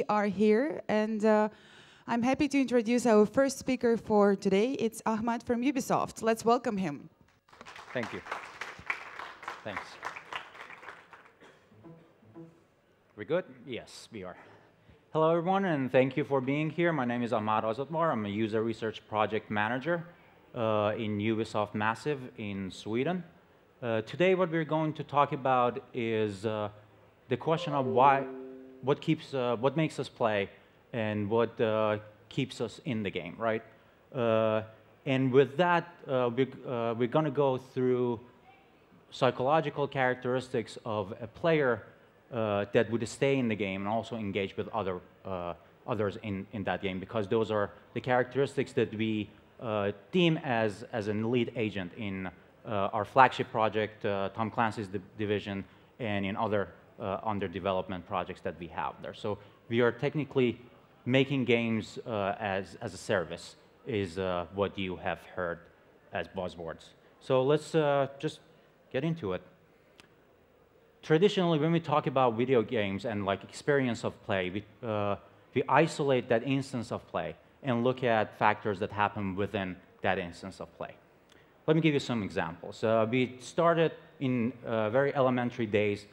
are here, and I'm happy to introduce our first speaker for today. It's Ahmad from Ubisoft. Let's welcome him. Thank you. Thanks. We good? Yes, we are. Hello, everyone, and thank you for being here. My name is Ahmad Azatmar. I'm a user research project manager in Ubisoft Massive in Sweden. Today, what we're going to talk about is the question of what makes us play and what keeps us in the game, right? And with that, we're going to go through psychological characteristics of a player that would stay in the game and also engage with others in that game, because those are the characteristics that we deem as an elite agent in our flagship project, Tom Clancy's Division, and in other under development projects that we have there. So we are technically making games as a service is what you have heard as buzzwords. So let's just get into it. Traditionally, when we talk about video games and like experience of play, we isolate that instance of play and look at factors that happen within that instance of play. Let me give you some examples. We started in very elementary days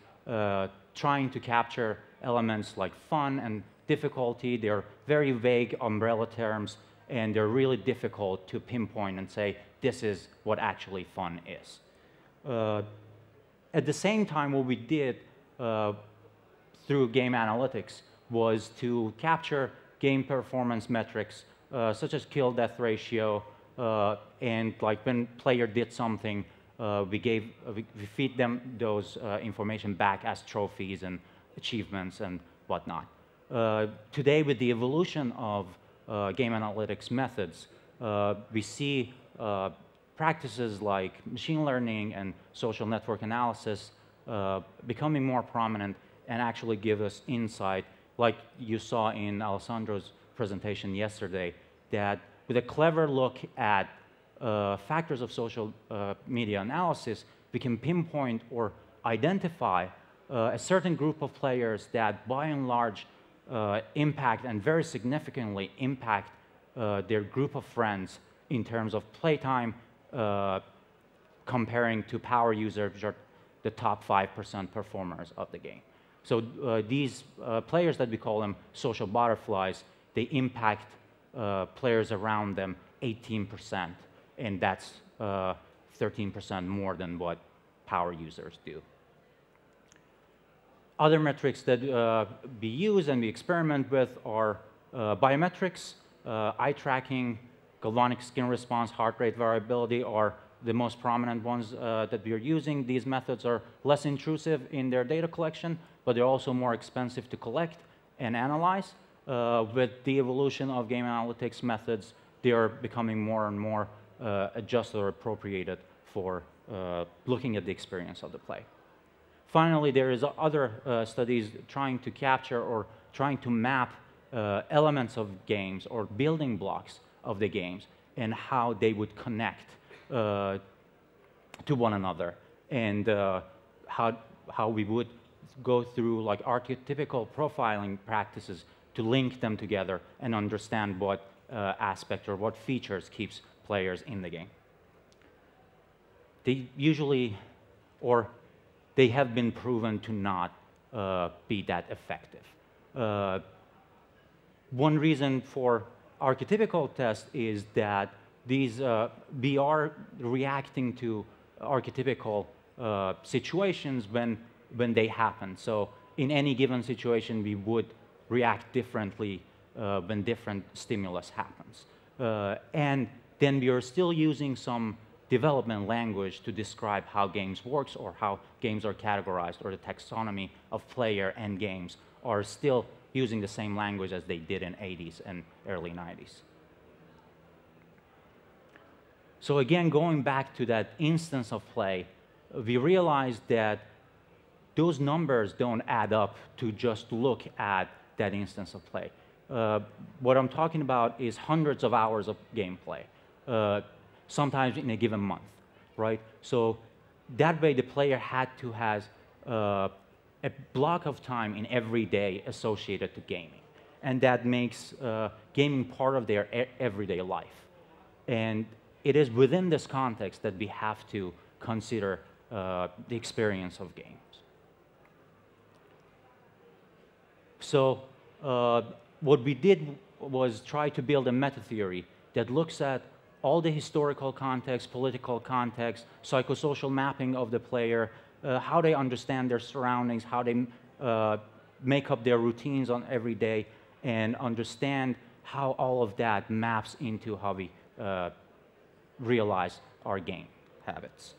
trying to capture elements like fun and difficulty. They're very vague umbrella terms, and they're really difficult to pinpoint and say, this is what actually fun is. At the same time, what we did through game analytics was to capture game performance metrics, such as kill-death ratio, and like when player did something, we feed them those information back as trophies and achievements and whatnot. Today, with the evolution of game analytics methods, we see practices like machine learning and social network analysis becoming more prominent and actually give us insight, like you saw in Alessandro's presentation yesterday, that with a clever look at factors of social media analysis, we can pinpoint or identify a certain group of players that, by and large, impact and very significantly impact their group of friends in terms of playtime, comparing to power users, which are the top 5% performers of the game. So these players that we call them social butterflies, they impact players around them 18%, and that's 13% more than what power users do. Other metrics that we use and we experiment with are biometrics, eye tracking, galvanic skin response, heart rate variability are the most prominent ones that we are using. These methods are less intrusive in their data collection, but they're also more expensive to collect and analyze. With the evolution of game analytics methods, they are becoming more and more adjusted or appropriated for looking at the experience of the play. Finally, there is other studies trying to capture or trying to map elements of games or building blocks of the games and how they would connect to one another, and how we would go through like archetypical profiling practices to link them together and understand what aspect or what features keeps players in the game. They usually, or they have been proven to not be that effective. One reason for archetypical tests is that these we are reacting to archetypical situations when they happen. So in any given situation, we would react differently when different stimulus happens. And then we are still using some development language to describe how games works or how games are categorized, or the taxonomy of player and games are still using the same language as they did in 80s and early 90s. So again, going back to that instance of play, we realized that those numbers don't add up to just look at that instance of play. What I'm talking about is hundreds of hours of gameplay, sometimes in a given month, right? So that way, the player had to have a block of time in every day associated to gaming. and that makes gaming part of their everyday life. And it is within this context that we have to consider the experience of games. So what we did was try to build a meta theory that looks at all the historical context, political context, psychosocial mapping of the player, how they understand their surroundings, how they make up their routines on every day, and understand how all of that maps into how we realize our game habits.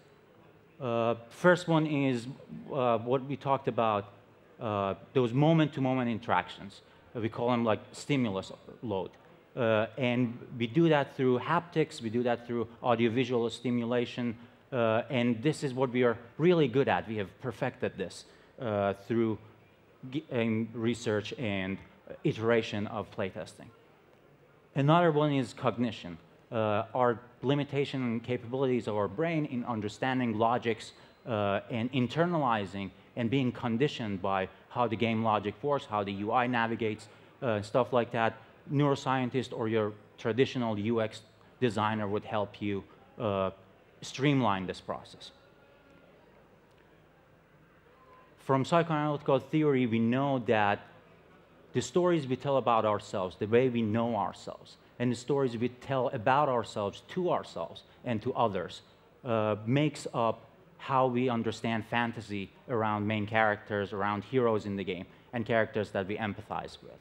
First one is what we talked about, those moment-to-moment interactions. We call them like stimulus load. And we do that through haptics, we do that through audiovisual stimulation, and this is what we are really good at. We have perfected this through research and iteration of playtesting. Another one is cognition. Our limitation and capabilities of our brain in understanding logics and internalizing and being conditioned by how the game logic works, how the UI navigates, stuff like that. Neuroscientist or your traditional UX designer would help you streamline this process. From psychoanalytical theory, we know that the stories we tell about ourselves, the way we know ourselves, and the stories we tell about ourselves to ourselves and to others makes up how we understand fantasy around main characters, around heroes in the game, and characters that we empathize with.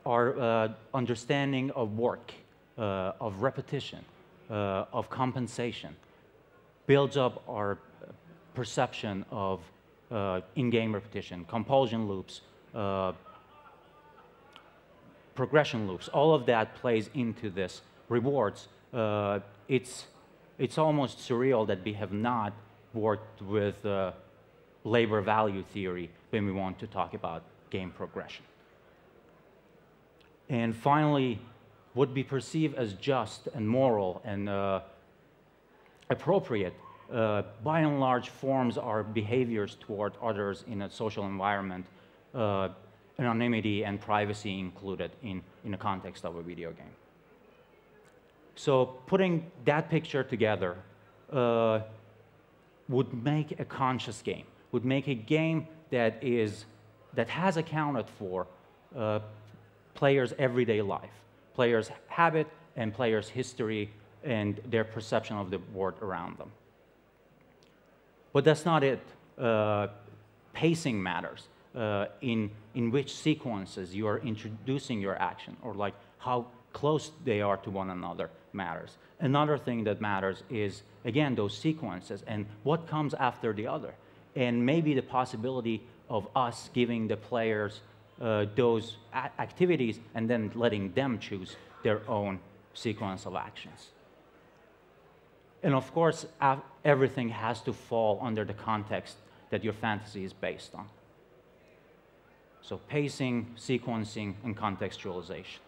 Our understanding of work, of repetition, of compensation, builds up our perception of in-game repetition, compulsion loops, progression loops. All of that plays into this rewards. It's almost surreal that we have not worked with labor value theory when we want to talk about game progression. And finally, what we perceive as just and moral and appropriate, by and large, forms our behaviors toward others in a social environment, anonymity and privacy included in the context of a video game. So putting that picture together would make a conscious game, would make a game that has accounted for players' everyday life, players' habit and players' history and their perception of the world around them. But that's not it. Pacing matters in which sequences you are introducing your action, or like how close they are to one another matters. Another thing that matters is, again, those sequences and what comes after the other. And maybe the possibility of us giving the players those activities and then letting them choose their own sequence of actions. And of course, everything has to fall under the context that your fantasy is based on. So pacing, sequencing, and contextualization.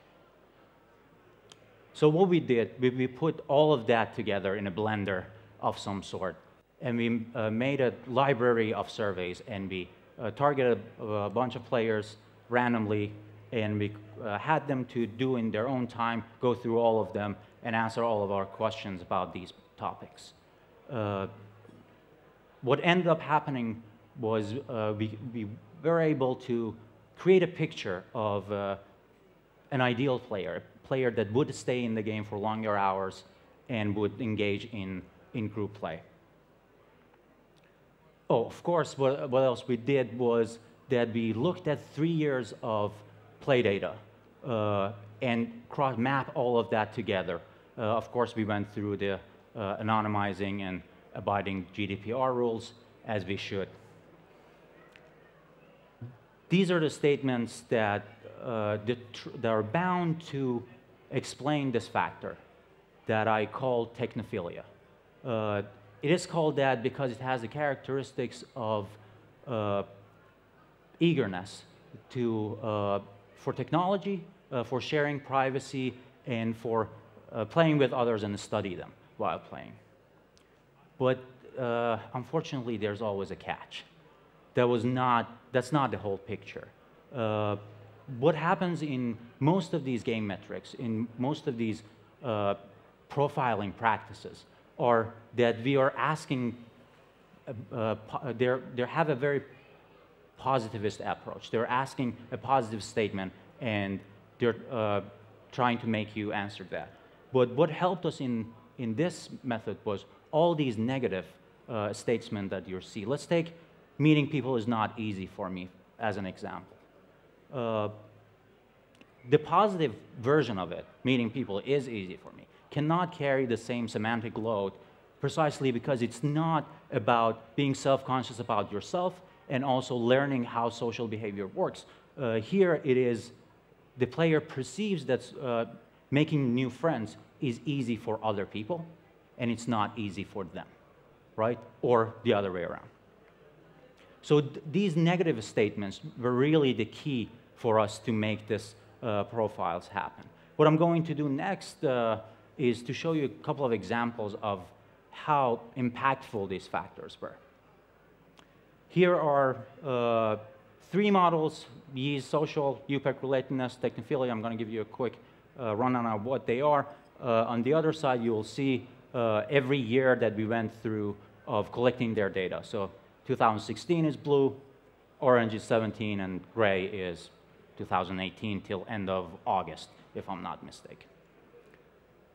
So what we did, we put all of that together in a blender of some sort, and we made a library of surveys, and we targeted a bunch of players randomly, and we had them to do in their own time, go through all of them, and answer all of our questions about these topics. What ended up happening was we were able to create a picture of an ideal player, a player that would stay in the game for longer hours and would engage in group play. Oh, of course, what else we did was that we looked at 3 years of play data and cross-map all of that together. Of course, we went through the anonymizing and abiding GDPR rules, as we should. These are the statements that are bound to explain this factor that I call technophilia. It is called that because it has the characteristics of eagerness for technology, for sharing privacy, and for playing with others and study them while playing. But unfortunately, there's always a catch. That's not the whole picture. What happens in most of these game metrics, in most of these profiling practices, are that we are asking, they have a very positivist approach. They're asking a positive statement, and they're trying to make you answer that. But what helped us in this method was all these negative statements that you see. Let's take meeting people is not easy for me as an example. The positive version of it, meeting people is easy for me, cannot carry the same semantic load precisely because it's not about being self-conscious about yourself and also learning how social behavior works. Here it is, the player perceives that making new friends is easy for other people, and it's not easy for them, right? Or the other way around. So these negative statements were really the key for us to make this profiles happen. What I'm going to do next is to show you a couple of examples of how impactful these factors were. Here are 3 models: Yeast, social, UPEC relatedness, technophilia. I'm going to give you a quick rundown of what they are. On the other side, you will see every year that we went through of collecting their data. So 2016 is blue, orange is 17, and gray is 2018 till end of August, if I'm not mistaken.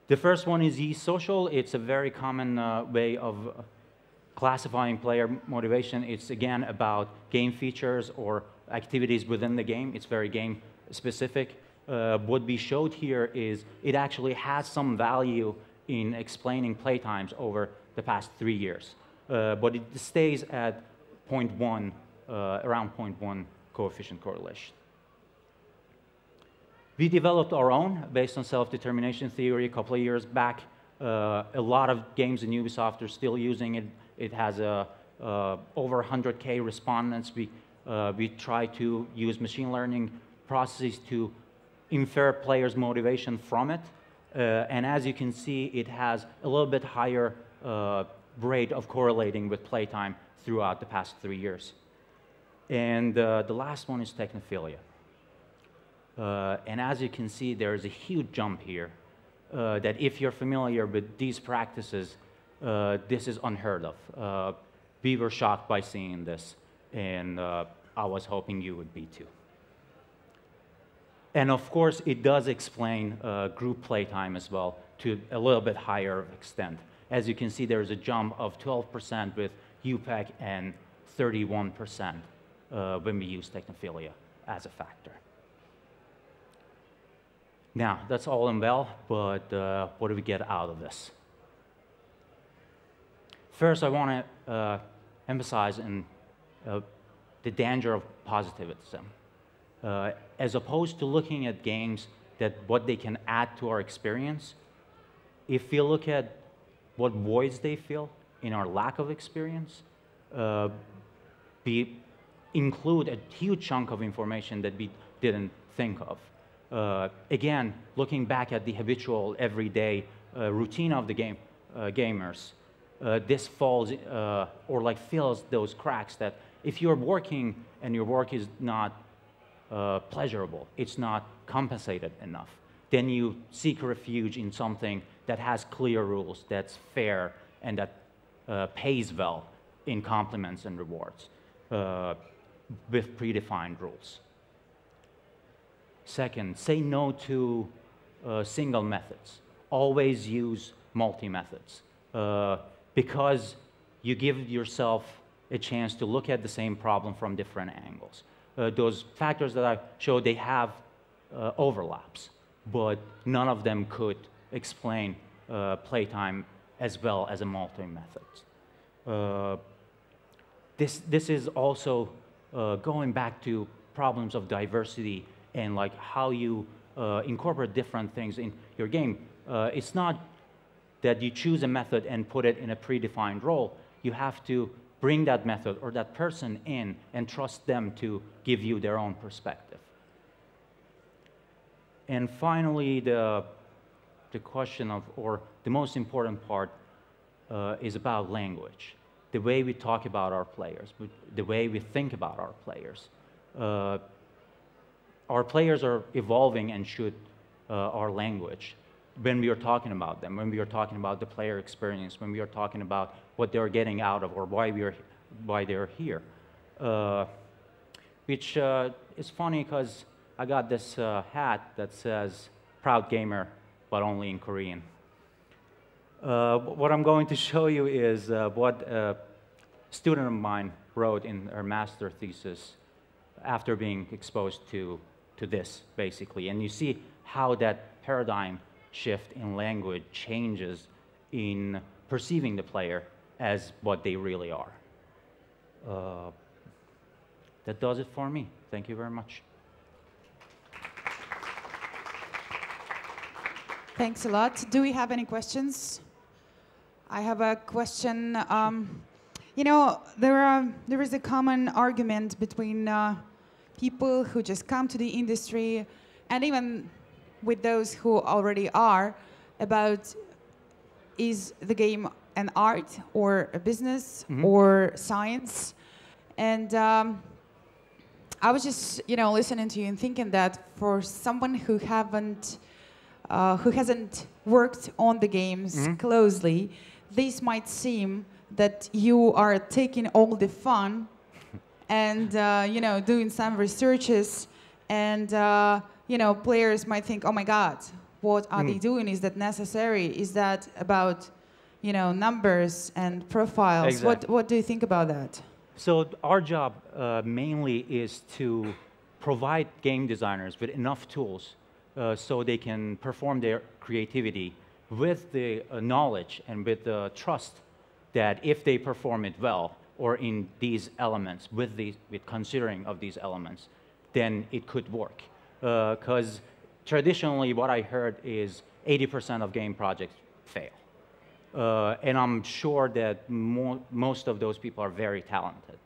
The first one is Yeast social. It's a very common way of classifying player motivation. It's again about game features or activities within the game. It's very game specific. What we showed here is it actually has some value in explaining playtimes over the past 3 years. But it stays at 0.1, around 0.1 coefficient correlation. We developed our own based on self-determination theory a couple of years back. A lot of games in Ubisoft are still using it. It has over 100K respondents. We try to use machine learning processes to infer players' motivation from it. And as you can see, it has a little bit higher rate of correlating with playtime throughout the past 3 years. And the last one is technophilia. And as you can see, there is a huge jump here that if you're familiar with these practices, this is unheard of. We were shocked by seeing this, and I was hoping you would be too. And of course, it does explain group playtime as well to a little bit higher extent. As you can see, there's a jump of 12% with UPEC and 31% when we use technophilia as a factor. Now, that's all in well, but what do we get out of this? First, I want to emphasize the danger of positivism. As opposed to looking at games that what they can add to our experience, if we look at what voids they fill in our lack of experience, we include a huge chunk of information that we didn't think of. Again, looking back at the habitual, everyday routine of the gamers, this falls or like fills those cracks that if you're working and your work is not pleasurable, it's not compensated enough, then you seek refuge in something that has clear rules, that's fair, and that pays well in compliments and rewards with predefined rules. Second, say no to single methods. Always use multi-methods because you give yourself a chance to look at the same problem from different angles. Those factors that I showed, they have overlaps, but none of them could explain playtime as well as a multi-method. This is also going back to problems of diversity and like how you incorporate different things in your game. It's not that you choose a method and put it in a predefined role. You have to bring that method or that person in and trust them to give you their own perspective. And finally, the question of, or the most important part is about language. The way we talk about our players, the way we think about our players. our players are evolving and should our language when we are talking about them, when we are talking about the player experience, when we are talking about what they're getting out of or why they're here. Which is funny because I got this hat that says "Proud Gamer," but only in Korean. What I'm going to show you is what a student of mine wrote in her master thesis after being exposed to this, basically. And you see how that paradigm shift in language changes in perceiving the player as what they really are. That does it for me. Thank you very much. Thanks a lot. Do we have any questions? I have a question. You know, there is a common argument between people who just come to the industry and even with those who already are about, is the game an art or a business or science? And I was just, you know, listening to you and thinking that for someone who hasn't worked on the games closely, this might seem that you are taking all the fun and you know, doing some researches, and you know, players might think, oh my God, what are they doing? Is that necessary? Is that about, you know, numbers and profiles? Exactly. What do you think about that? So our job mainly is to provide game designers with enough tools so they can perform their creativity with the knowledge and with the trust that if they perform it well or in these elements, with considering of these elements, then it could work. Because traditionally what I heard is 80% of game projects fail. And I'm sure that most of those people are very talented.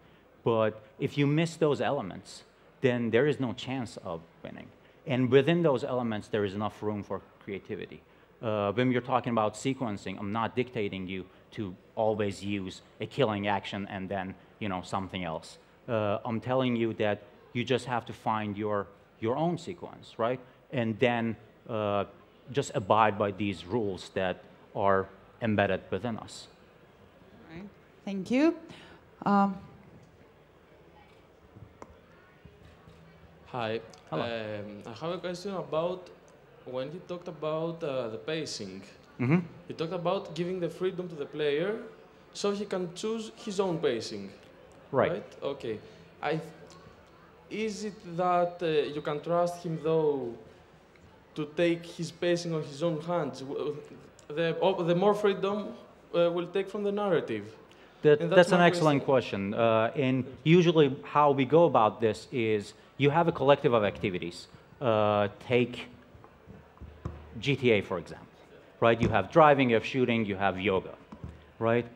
But if you miss those elements, then there is no chance of winning. And within those elements, there is enough room for creativity. When you're talking about sequencing, I'm not dictating you to always use a killing action and then, you know, something else. I'm telling you that you just have to find your own sequence, right? And then just abide by these rules that are embedded within us. All right. Thank you. Hi. Hello. I have a question about when you talked about the pacing. You talked about giving the freedom to the player so he can choose his own pacing. Right. Okay. Is it that you can trust him, though, to take his pacing on his own hands? The more freedom will take from the narrative. That's an excellent question. And usually how we go about this is you have a collective of activities. Take GTA, for example, right? You have driving, you have shooting, you have yoga, right?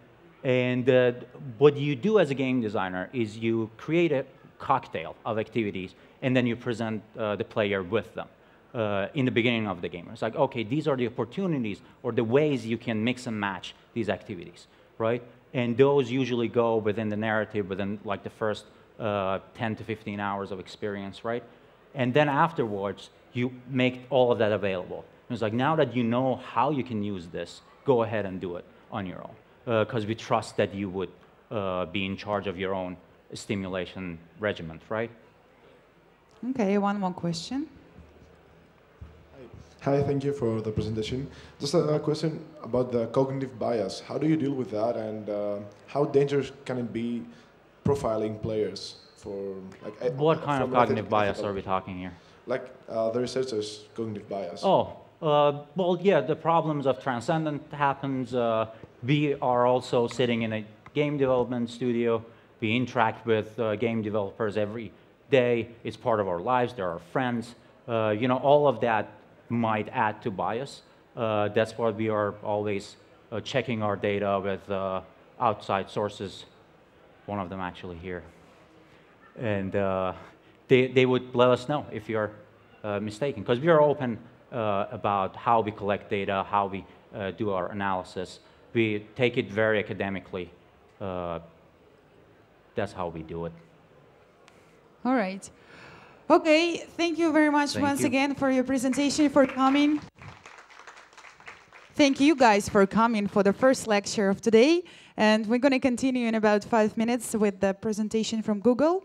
And what you do as a game designer is you create a cocktail of activities, and then you present the player with them in the beginning of the game. It's like, okay, these are the opportunities or the ways you can mix and match these activities, right? And those usually go within the narrative, within like the first 10 to 15 hours of experience, right? And then afterwards, you make all of that available. It's like, now that you know how you can use this, go ahead and do it on your own. Because we trust that you would be in charge of your own stimulation regimen, right? Okay, one more question. Hi, thank you for the presentation. Just a question about the cognitive bias. How do you deal with that, and how dangerous can it be profiling players for like? What kind of cognitive bias are we talking here? Like the researchers' cognitive bias. Oh, well, yeah, the problems of transcendent happens. We are also sitting in a game development studio. We interact with game developers every day. It's part of our lives. They're our friends. You know, all of that might add to bias. That's why we are always checking our data with outside sources. One of them actually here. And they would let us know if you're mistaken, because we are open about how we collect data, how we do our analysis. We take it very academically. That's how we do it. All right. Okay, thank you very much Thank once you. again for your presentation, for coming. Thank you guys for coming for the first lecture of today. And we're going to continue in about 5 minutes with the presentation from Google.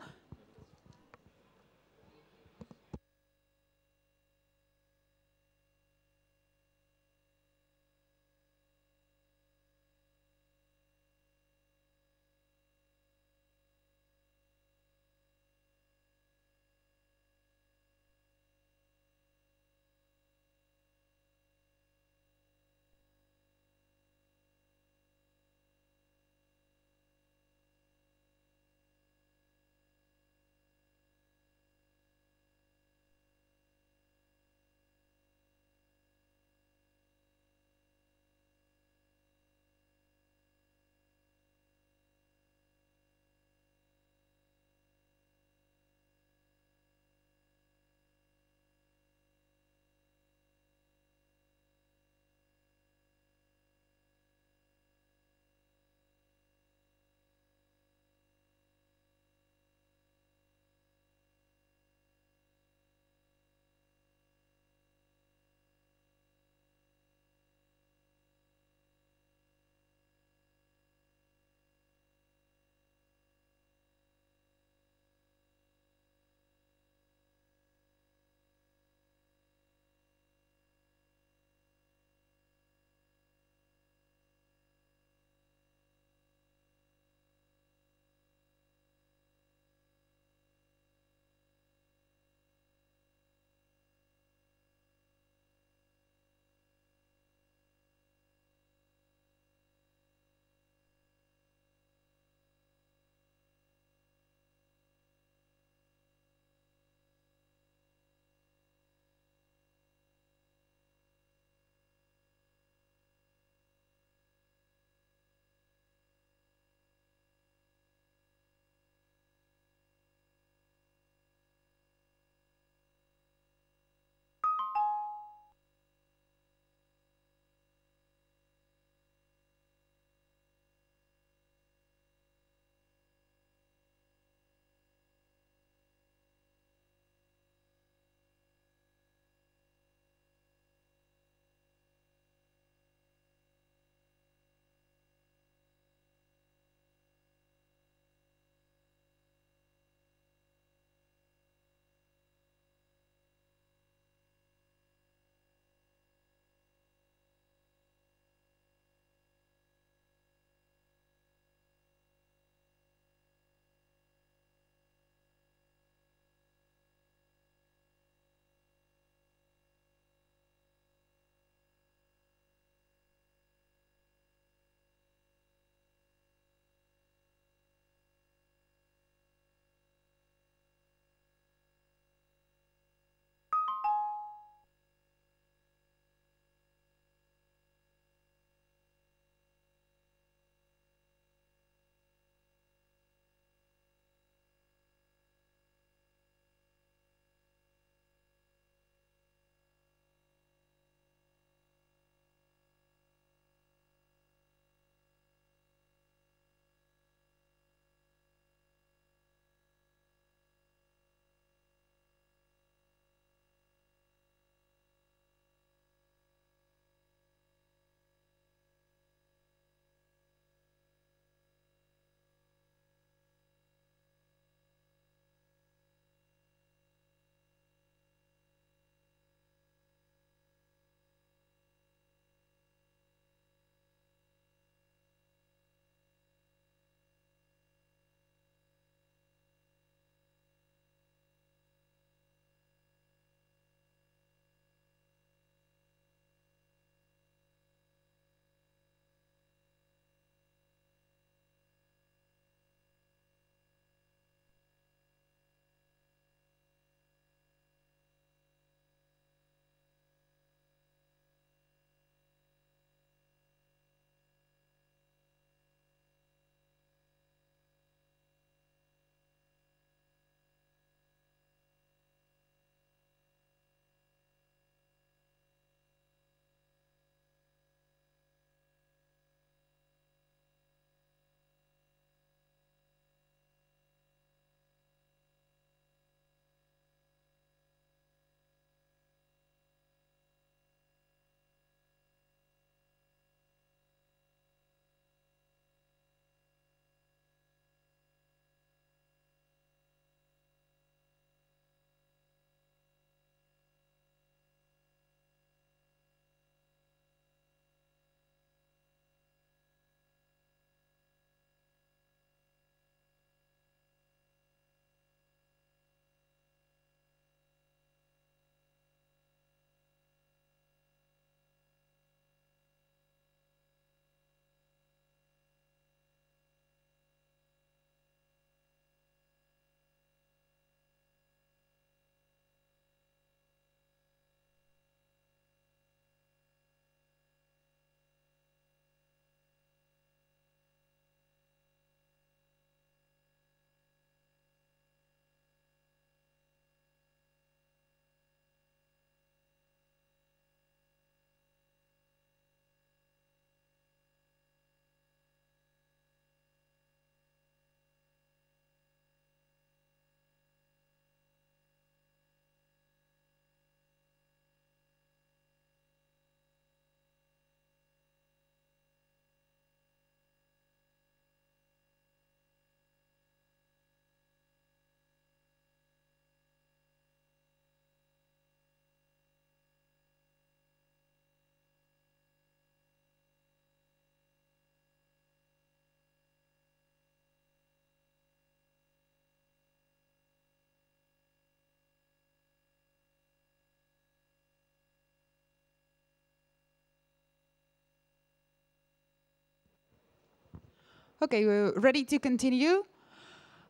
Okay, we're ready to continue.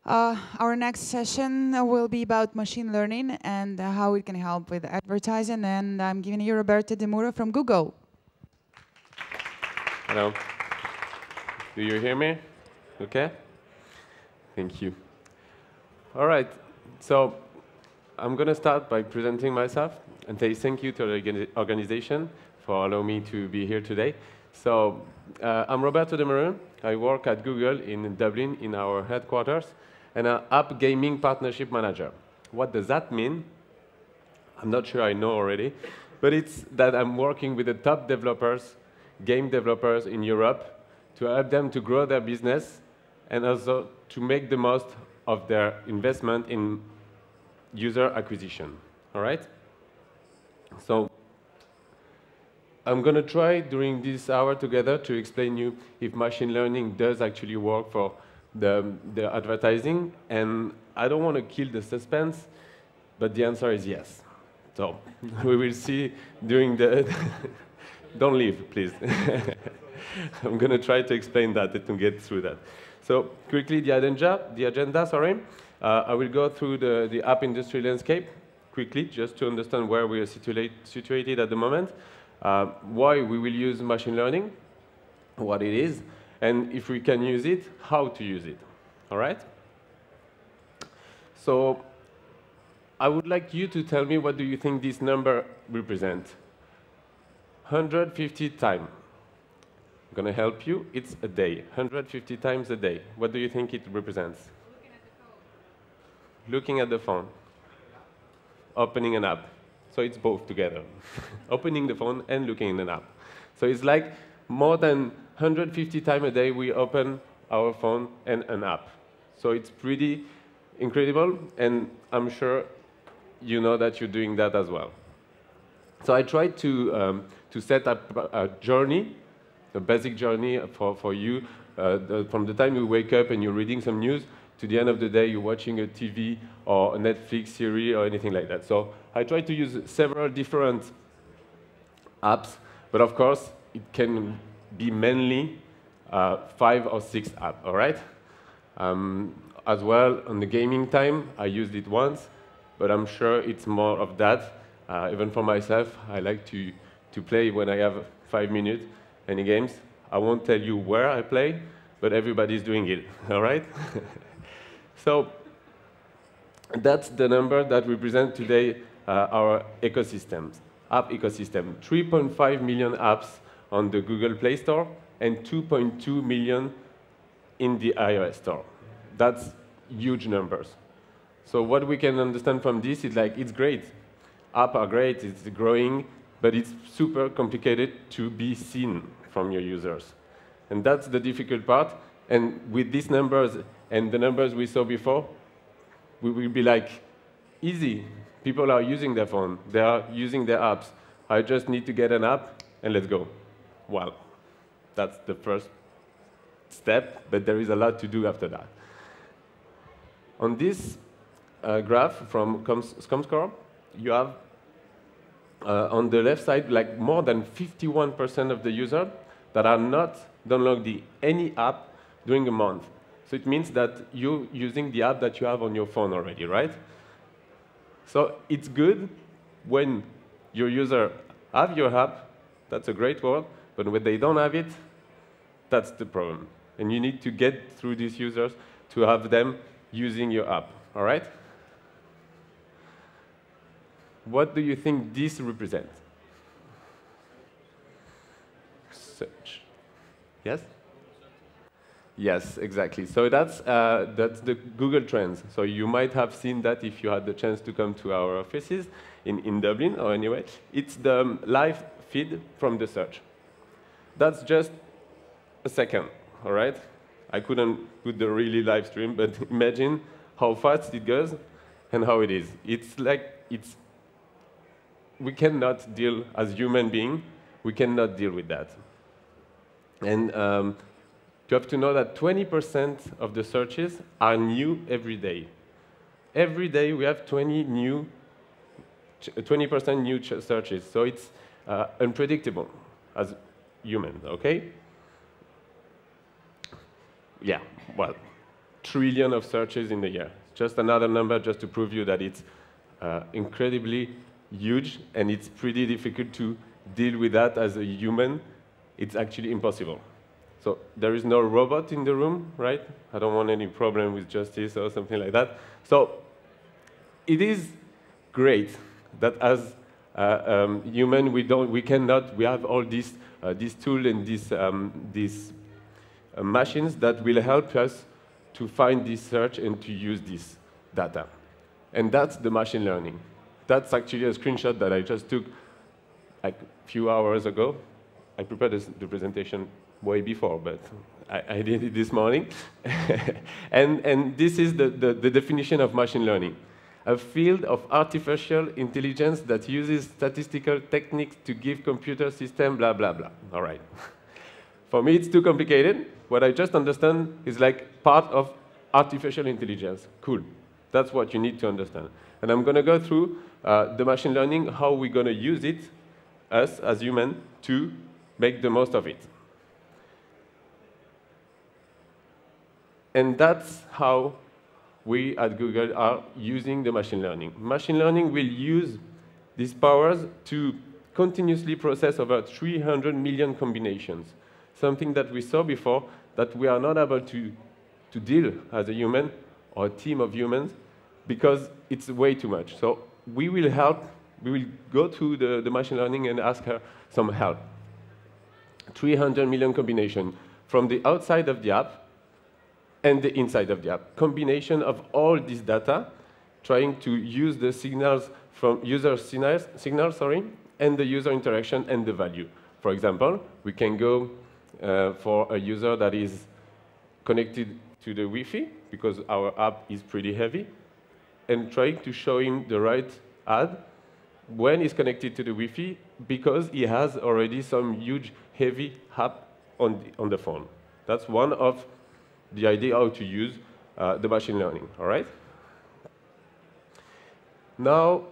Our next session will be about machine learning and how it can help with advertising. And I'm giving you Roberto De Muro from Google. Hello. Do you hear me? Okay. Thank you. All right. So I'm going to start by presenting myself and say thank you to the organization for allowing me to be here today. So I'm Roberto De Muro. I work at Google in Dublin in our headquarters, and I'm App Gaming Partnership Manager. What does that mean? I'm not sure I know already, but it's that I'm working with the top developers, game developers in Europe, to help them to grow their business and also to make the most of their investment in user acquisition. All right? So I'm going to try during this hour together to explain you if machine learning does actually work for the advertising. And I don't want to kill the suspense, but the answer is yes. So we will see during the... Don't leave, please. I'm going to try to explain that and to get through that. So quickly, the agenda, sorry. I will go through the app industry landscape quickly, just to understand where we are situated at the moment, why we will use machine learning, what it is, and if we can use it, how to use it. All right? So I would like you to tell me what do you think this number represents. 150 times. I'm going to help you. It's a day. 150 times a day. What do you think it represents? Looking at the phone. Opening an app. So it's both together. Opening the phone and looking in an app. So it's like more than 150 times a day we open our phone and an app. So it's pretty incredible, and I'm sure you know that you're doing that as well. So I tried to set up a journey, a basic journey for you, from the time you wake up and you're reading some news to the end of the day you're watching a TV or a Netflix series or anything like that. So I tried to use several different apps, but of course it can be mainly 5 or 6 apps, all right? As well, on the gaming time, I used it once, but I'm sure it's more of that. Even for myself, I like to play when I have 5 minutes, any games. I won't tell you where I play, but everybody's doing it, all right? So that's the number that represents today our ecosystems, app ecosystem. 3.5 million apps on the Google Play Store and 2.2 million in the iOS Store. That's huge numbers. So what we can understand from this is like, it's great. Apps are great, it's growing, but it's super complicated to be seen from your users. And that's the difficult part. And with these numbers and the numbers we saw before, we will be like, easy. People are using their phone. They are using their apps. I just need to get an app, and let's go. Well, that's the first step, but there is a lot to do after that. On this graph from Comscore, you have on the left side, like more than 51% of the users that are not downloading any app during a month. So it means that you're using the app that you have on your phone already, right? So it's good when your users have your app, that's a great word, but when they don't have it, that's the problem. And you need to get through these users to have them using your app, all right? What do you think this represents? Search. Yes? Yes, exactly. So that's the Google Trends. So you might have seen that if you had the chance to come to our offices in Dublin or anyway. It's the live feed from the search. That's just a second, all right? I couldn't put the really live stream, but imagine how fast it goes and how it is. It's like, we cannot deal, as human beings, we cannot deal with that. And you have to know that 20% of the searches are new every day. Every day we have 20% new searches, so it's unpredictable as humans, okay? yeah, well, trillion of searches in a year. Just another number just to prove you that it's incredibly huge, and it's pretty difficult to deal with that as a human. It's actually impossible. So there is no robot in the room, right? I don't want any problem with justice or something like that. So it is great that as human, we have all these tools and these machines that will help us to find this search and to use this data. And that's the machine learning. That's actually a screenshot that I just took like a few hours ago. I prepared the presentation way before, but I did it this morning. and this is the definition of machine learning. A field of artificial intelligence that uses statistical techniques to give computer system blah, blah, blah. All right. For me, it's too complicated. What I just understand is like part of artificial intelligence. Cool. That's what you need to understand. And I'm going to go through the machine learning, how we're going to use it, us as humans, to make the most of it. And that's how we at Google are using the machine learning. Machine learning will use these powers to continuously process over 300 million combinations, something that we saw before that we are not able to deal as a human or a team of humans because it's way too much. So we will help, we will go to the machine learning and ask her some help. 300 million combinations from the outside of the app and the inside of the app. Combination of all this data, trying to use the signals from user signals, and the user interaction and the value. For example, we can go for a user that is connected to the Wi-Fi, because our app is pretty heavy, and trying to show him the right ad when he's connected to the Wi-Fi, because he has already some huge, heavy app on the phone. That's one of the idea how to use the machine learning, all right? Now,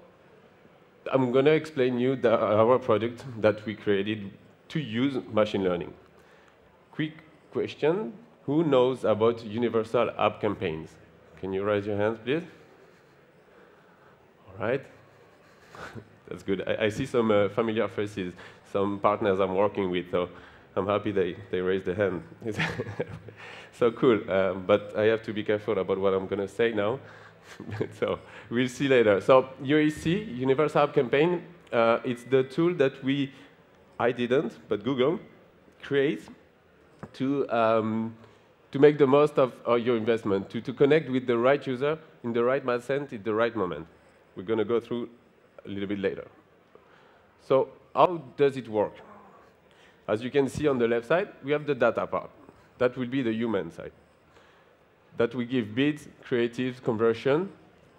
I'm going to explain you our product that we created to use machine learning. Quick question, who knows about universal app campaigns? Can you raise your hands, please? All right. That's good. I see some familiar faces, some partners I'm working with, so I'm happy they raised their hand. So cool, but I have to be careful about what I'm going to say now. So we'll see later. So UAC, Universal App Campaign, it's the tool that I didn't, but Google create to make the most of your investment, to connect with the right user in the right mindset at the right moment. We're going to go through a little bit later. So how does it work? As you can see on the left side, we have the data part. That will be the human side. That we give bids, creatives, conversion.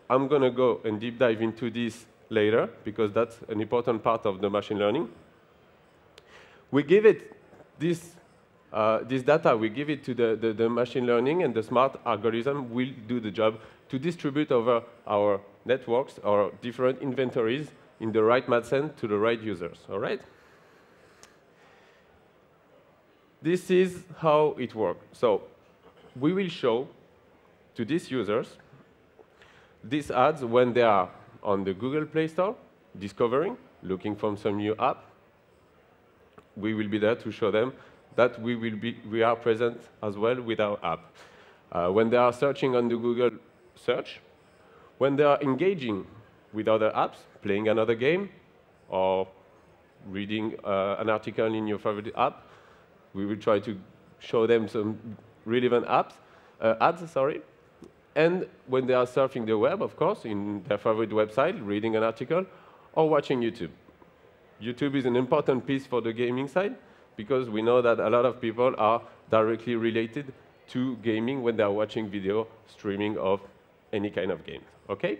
I'm going to go and deep dive into this later, because that's an important part of the machine learning. We give it this data, we give it to the machine learning, and the smart algorithm will do the job to distribute over our networks, our different inventories in the right mindset to the right users, all right? This is how it works. So we will show to these users these ads when they are on the Google Play Store, discovering, looking for some new app. We will be there to show them that we are present as well with our app. When they are searching on the Google search, when they are engaging with other apps, playing another game, or reading an article in your favorite app, we will try to show them some relevant ads. And when they are surfing the web, of course, in their favorite website, reading an article, or watching YouTube. YouTube is an important piece for the gaming side, because we know that a lot of people are directly related to gaming when they are watching video streaming of any kind of game, okay?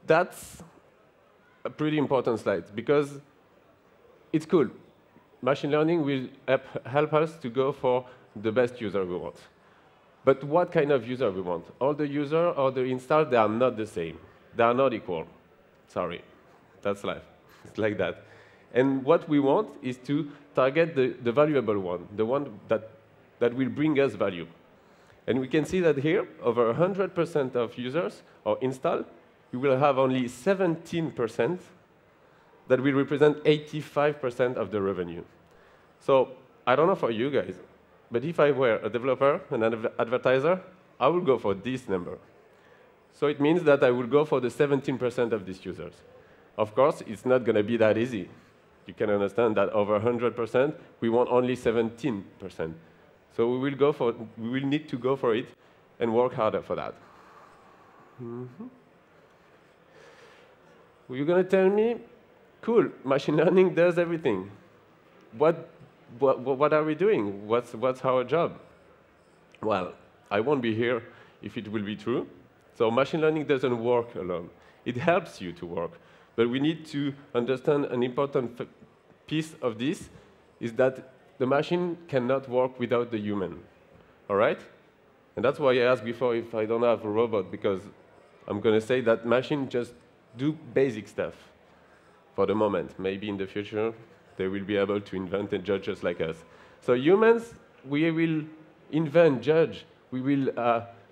That's a pretty important slide, because it's cool. Machine learning will help us to go for the best user we want. But what kind of user we want? All the user or the install, they are not the same. They are not equal. Sorry, that's life. It's like that. And what we want is to target the valuable one, the one that will bring us value. And we can see that here, over 100% of users or install, we will have only 17% that will represent 85% of the revenue. So I don't know for you guys, but if I were a developer and an advertiser, I would go for this number. So it means that I will go for the 17% of these users. Of course, it's not going to be that easy. You can understand that over 100%, we want only 17%. So we will need to go for it and work harder for that. You're going to tell me, cool, machine learning does everything. What are we doing? What's our job? Well, I won't be here if it will be true. So machine learning doesn't work alone. It helps you to work. But we need to understand an important piece of this is that the machine cannot work without the human. All right? And that's why I asked before if I don't have a robot, because I'm going to say that machines just do basic stuff for the moment. Maybe in the future, they will be able to invent and judge just like us. So humans, we will invent, judge. We will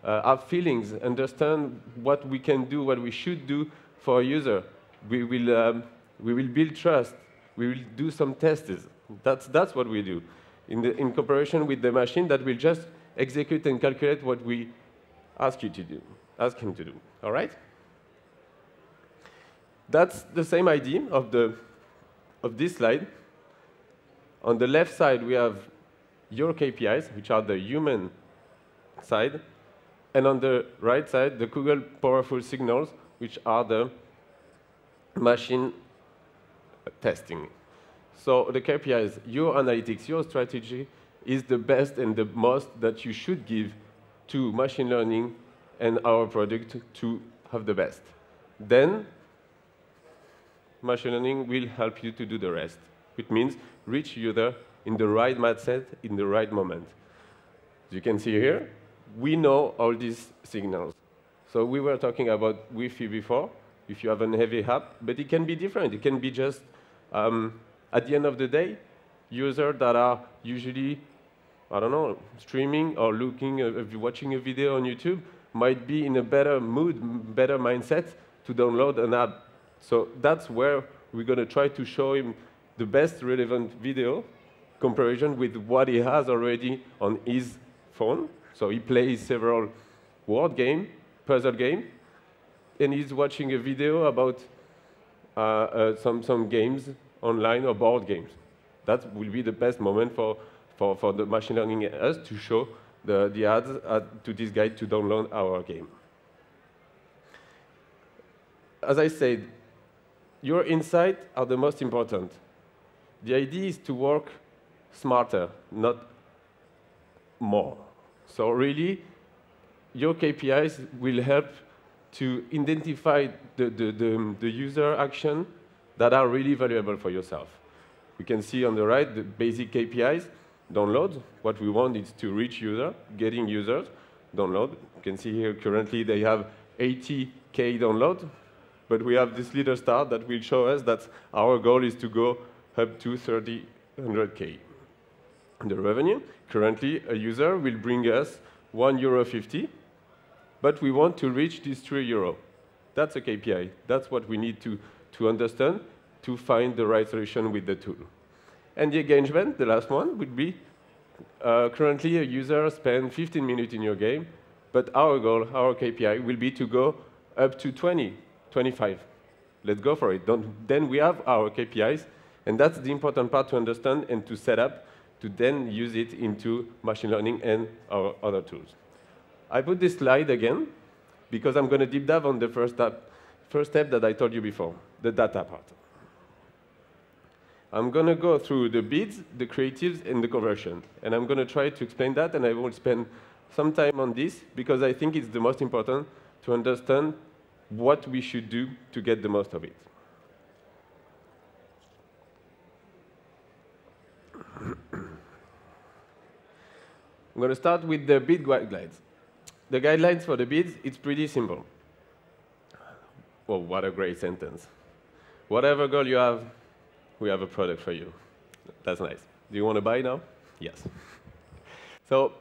have feelings, understand what we can do, what we should do for a user. We will build trust. We will do some tests. That's what we do in cooperation with the machine that will just execute and calculate what we ask him to do. All right? That's the same idea of this slide. On the left side, we have your KPIs, which are the human side. And on the right side, the Google powerful signals, which are the machine testing. So the KPIs, your analytics, your strategy is the best and the most that you should give to machine learning and our product to have the best. Then machine learning will help you to do the rest, which means reach user in the right mindset, in the right moment. As you can see here, we know all these signals. So we were talking about Wi-Fi before, if you have an heavy app, but it can be different. It can be just, at the end of the day, users that are usually, I don't know, streaming or watching a video on YouTube might be in a better mood, better mindset to download an app. So that's where we're going to try to show him the best relevant video comparison with what he has already on his phone. So he plays several word game, puzzle game, and he's watching a video about some games online or board games. That will be the best moment for the machine learning and us to show the ads to this guy to download our game. As I said, your insights are the most important. The idea is to work smarter, not more. So really, your KPIs will help to identify the user action that are really valuable for yourself. We can see on the right the basic KPIs, download. What we want is to reach user, getting users, download. You can see here currently they have 80K download, but we have this little star that will show us that our goal is to go up to 300K. The revenue, currently a user will bring us €1.50, but we want to reach this €3. That's a KPI. That's what we need to understand to find the right solution with the tool. And the engagement, the last one, would be currently a user spends 15 minutes in your game, but our goal, our KPI, will be to go up to 20, 25. Let's go for it. Then we have our KPIs, and that's the important part to understand and to set up to then use it into machine learning and our other tools. I put this slide again because I'm going to deep dive on the first step that I told you before, the data part. I'm going to go through the bids, the creatives, and the conversion. And I'm going to try to explain that, and I will spend some time on this because I think it's the most important to understand what we should do to get the most of it. I'm going to start with the bid guidelines. The guidelines for the bids, it's pretty simple. Well, what a great sentence. Whatever goal you have, we have a product for you. That's nice. Do you want to buy now? Yes. So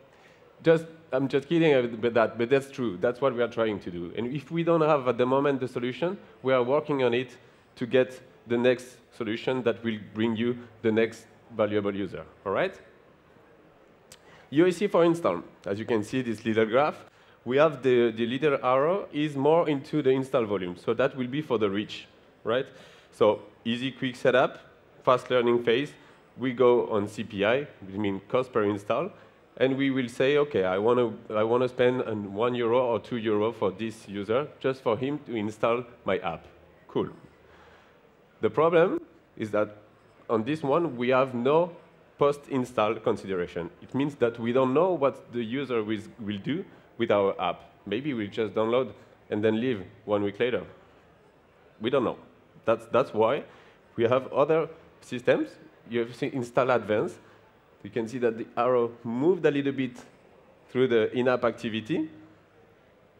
I'm just kidding about that, but that's true. That's what we are trying to do. And if we don't have at the moment the solution, we are working on it to get the next solution that will bring you the next valuable user. All right? UAC for install. As you can see, this little graph, we have the little arrow is more into the install volume. So that will be for the reach, right? So easy, quick setup, fast learning phase. We go on CPI, which means cost per install, and we will say, okay, I want to spend €1 or €2 for this user just for him to install my app. Cool. The problem is that on this one, we have no post-install consideration. It means that we don't know what the user will do with our app. Maybe we'll just download and then leave 1 week later. We don't know. That's why we have other systems. You have seen install advanced. You can see that the arrow moved a little bit through the in-app activity.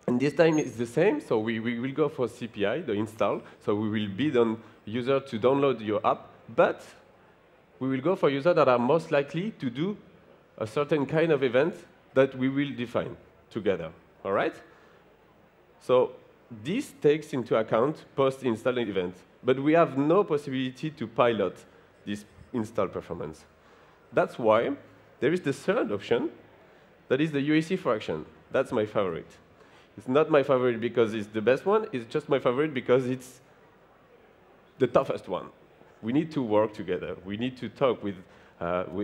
And this time it's the same, so we will go for CPI, the install. So we will bid on user to download your app, but we will go for users that are most likely to do a certain kind of event that we will define together, all right? So this takes into account post-install events, but we have no possibility to pilot this install performance. That's why there is the third option, that is the UAC for action. That's my favorite. It's not my favorite because it's the best one, it's just my favorite because it's the toughest one. We need to work together. We need to talk with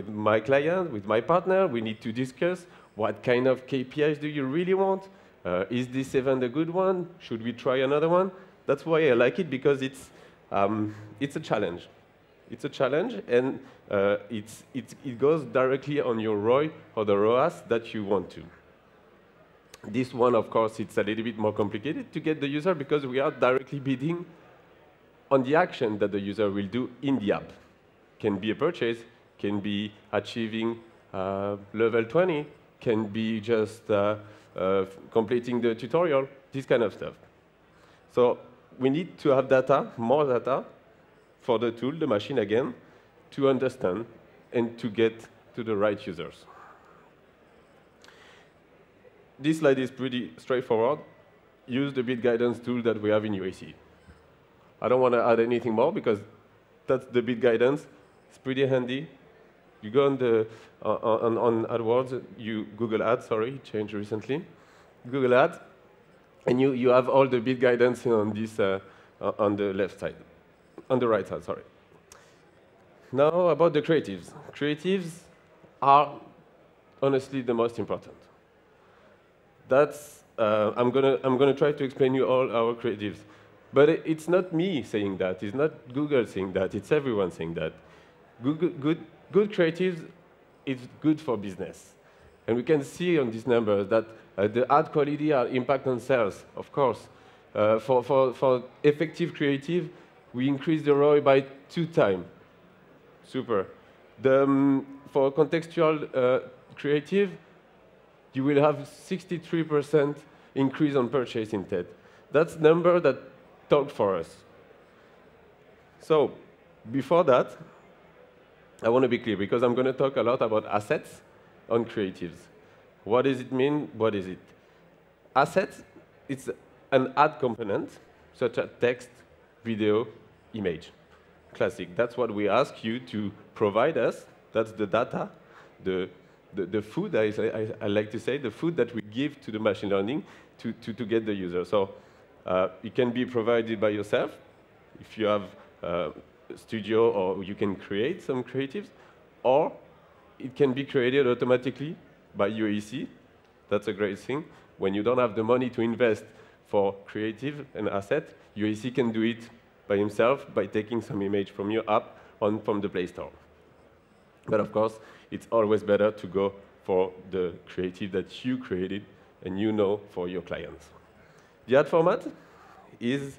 my client, with my partner. We need to discuss what kind of KPIs do you really want? Is this event a good one? Should we try another one? That's why I like it, because it's a challenge. It's a challenge, and it goes directly on your ROI or the ROAS that you want to. This one, of course, it's a little bit more complicated to get the user because we are directly bidding on the action that the user will do in the app. Can be a purchase, can be achieving level 20, can be just completing the tutorial, this kind of stuff. So we need to have data, more data, for the tool, the machine again, to understand and to get to the right users. This slide is pretty straightforward. Use the bid guidance tool that we have in UAC. I don't want to add anything more because that's the bid guidance. It's pretty handy. You go on AdWords, you Google Ads, sorry, changed recently. Google Ads, and you have all the bid guidance on this on the left side, on the right side, sorry. Now about the creatives. Creatives are honestly the most important. That's I'm gonna try to explain you all our creatives. But it's not me saying that. It's not Google saying that. It's everyone saying that. Good creatives is good for business. And we can see on these numbers that the ad quality are impact on sales, of course. For effective creative, we increase the ROI by 2 times. Super. For contextual creative, you will have 63% increase on purchase intent. That's a number that talked for us. So before that, I want to be clear, because I'm going to talk a lot about assets on creatives. What does it mean? What is it? Assets, it's an ad component, such as text, video, image. Classic. That's what we ask you to provide us. That's the data, the food, I like to say, the food that we give to the machine learning to get the user. So it can be provided by yourself, if you have a studio, or you can create some creatives, or it can be created automatically by UAC. That's a great thing. When you don't have the money to invest for creative and asset, UAC can do it by himself by taking some image from your app from the Play Store. But of course, it's always better to go for the creative that you created and you know for your clients. The ad format is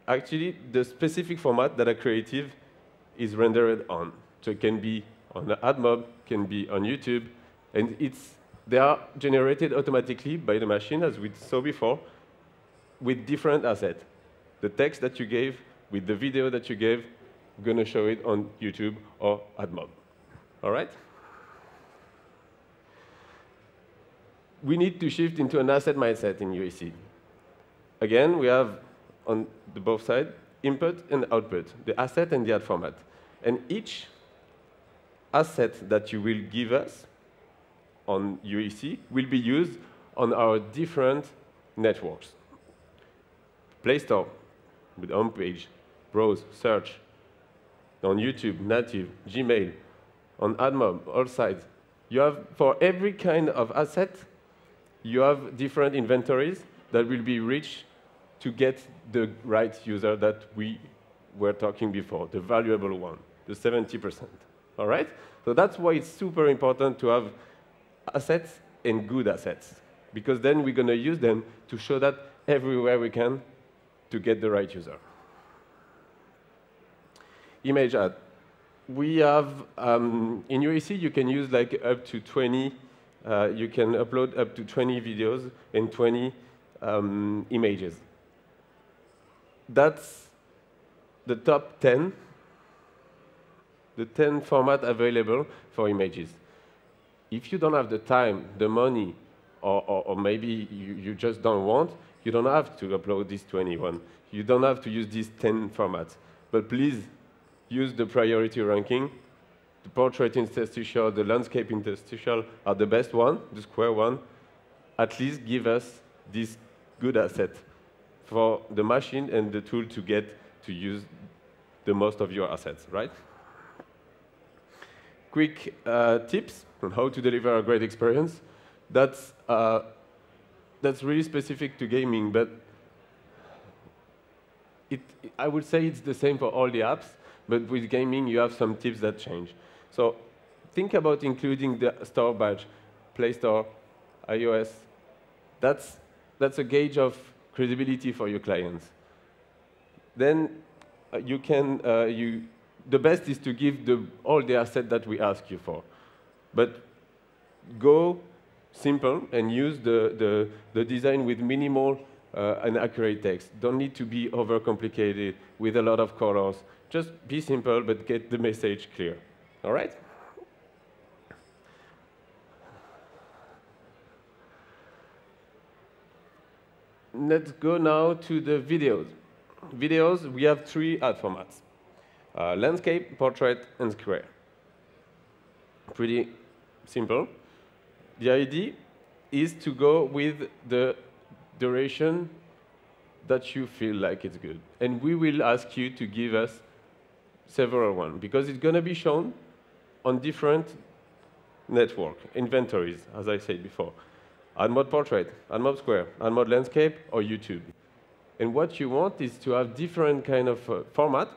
actually the specific format that a creative is rendered on. So it can be on the AdMob, can be on YouTube, and they are generated automatically by the machine, as we saw before, with different assets. The text that you gave, with the video that you gave, I'm going to show it on YouTube or AdMob. All right? We need to shift into an asset mindset in UAC. Again, we have on the both sides, input and output, the asset and the ad format. And each asset that you will give us on UAC will be used on our different networks. Play Store, with homepage, browse, search, on YouTube, native, Gmail, on AdMob, all sides. You have, for every kind of asset, you have different inventories that will be rich to get the right user that we were talking before, the valuable one, the 70%. All right? So that's why it's super important to have assets and good assets, because then we're going to use them to show that everywhere we can to get the right user. Image ad. We have, in UAC, you can use like up to 20, you can upload up to 20 videos and 20 images. That's the top 10, the 10 format available for images. If you don't have the time, the money, or maybe you just don't want, you don't have to upload this 21. You don't have to use these 10 formats. But please use the priority ranking. The portrait interstitial, the landscape interstitial are the best one, the square one. At least give us this good asset for the machine and the tool to get to use the most of your assets, right? Quick tips on how to deliver a great experience. That's really specific to gaming, but I would say it's the same for all the apps, but with gaming, you have some tips that change. So think about including the store badge, Play Store, iOS. That's a gauge of credibility for your clients. Then the best is to give all the assets that we ask you for. But go simple and use the design with minimal and accurate text. Don't need to be overcomplicated with a lot of colors. Just be simple, but get the message clear. All right? Let's go now to the videos. Videos, we have 3 ad formats. Landscape, portrait, and square. Pretty simple. The idea is to go with the duration that you feel like it's good. And we will ask you to give us several ones, because it's going to be shown on different network inventories, as I said before. AdMod portrait, AdMod square, AdMod landscape, or YouTube. And what you want is to have different kind of format,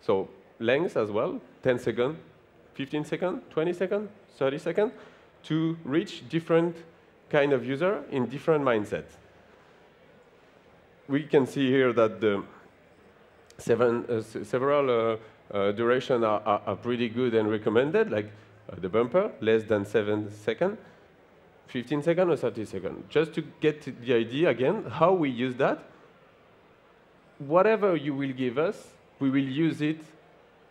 so length as well, 10 seconds, 15 seconds, 20 seconds, 30 seconds, to reach different kind of user in different mindsets. We can see here that the several duration are pretty good and recommended, like the bumper, less than 7 seconds, 15 seconds or 30 seconds. Just to get the idea, again, how we use that, whatever you will give us, we will use it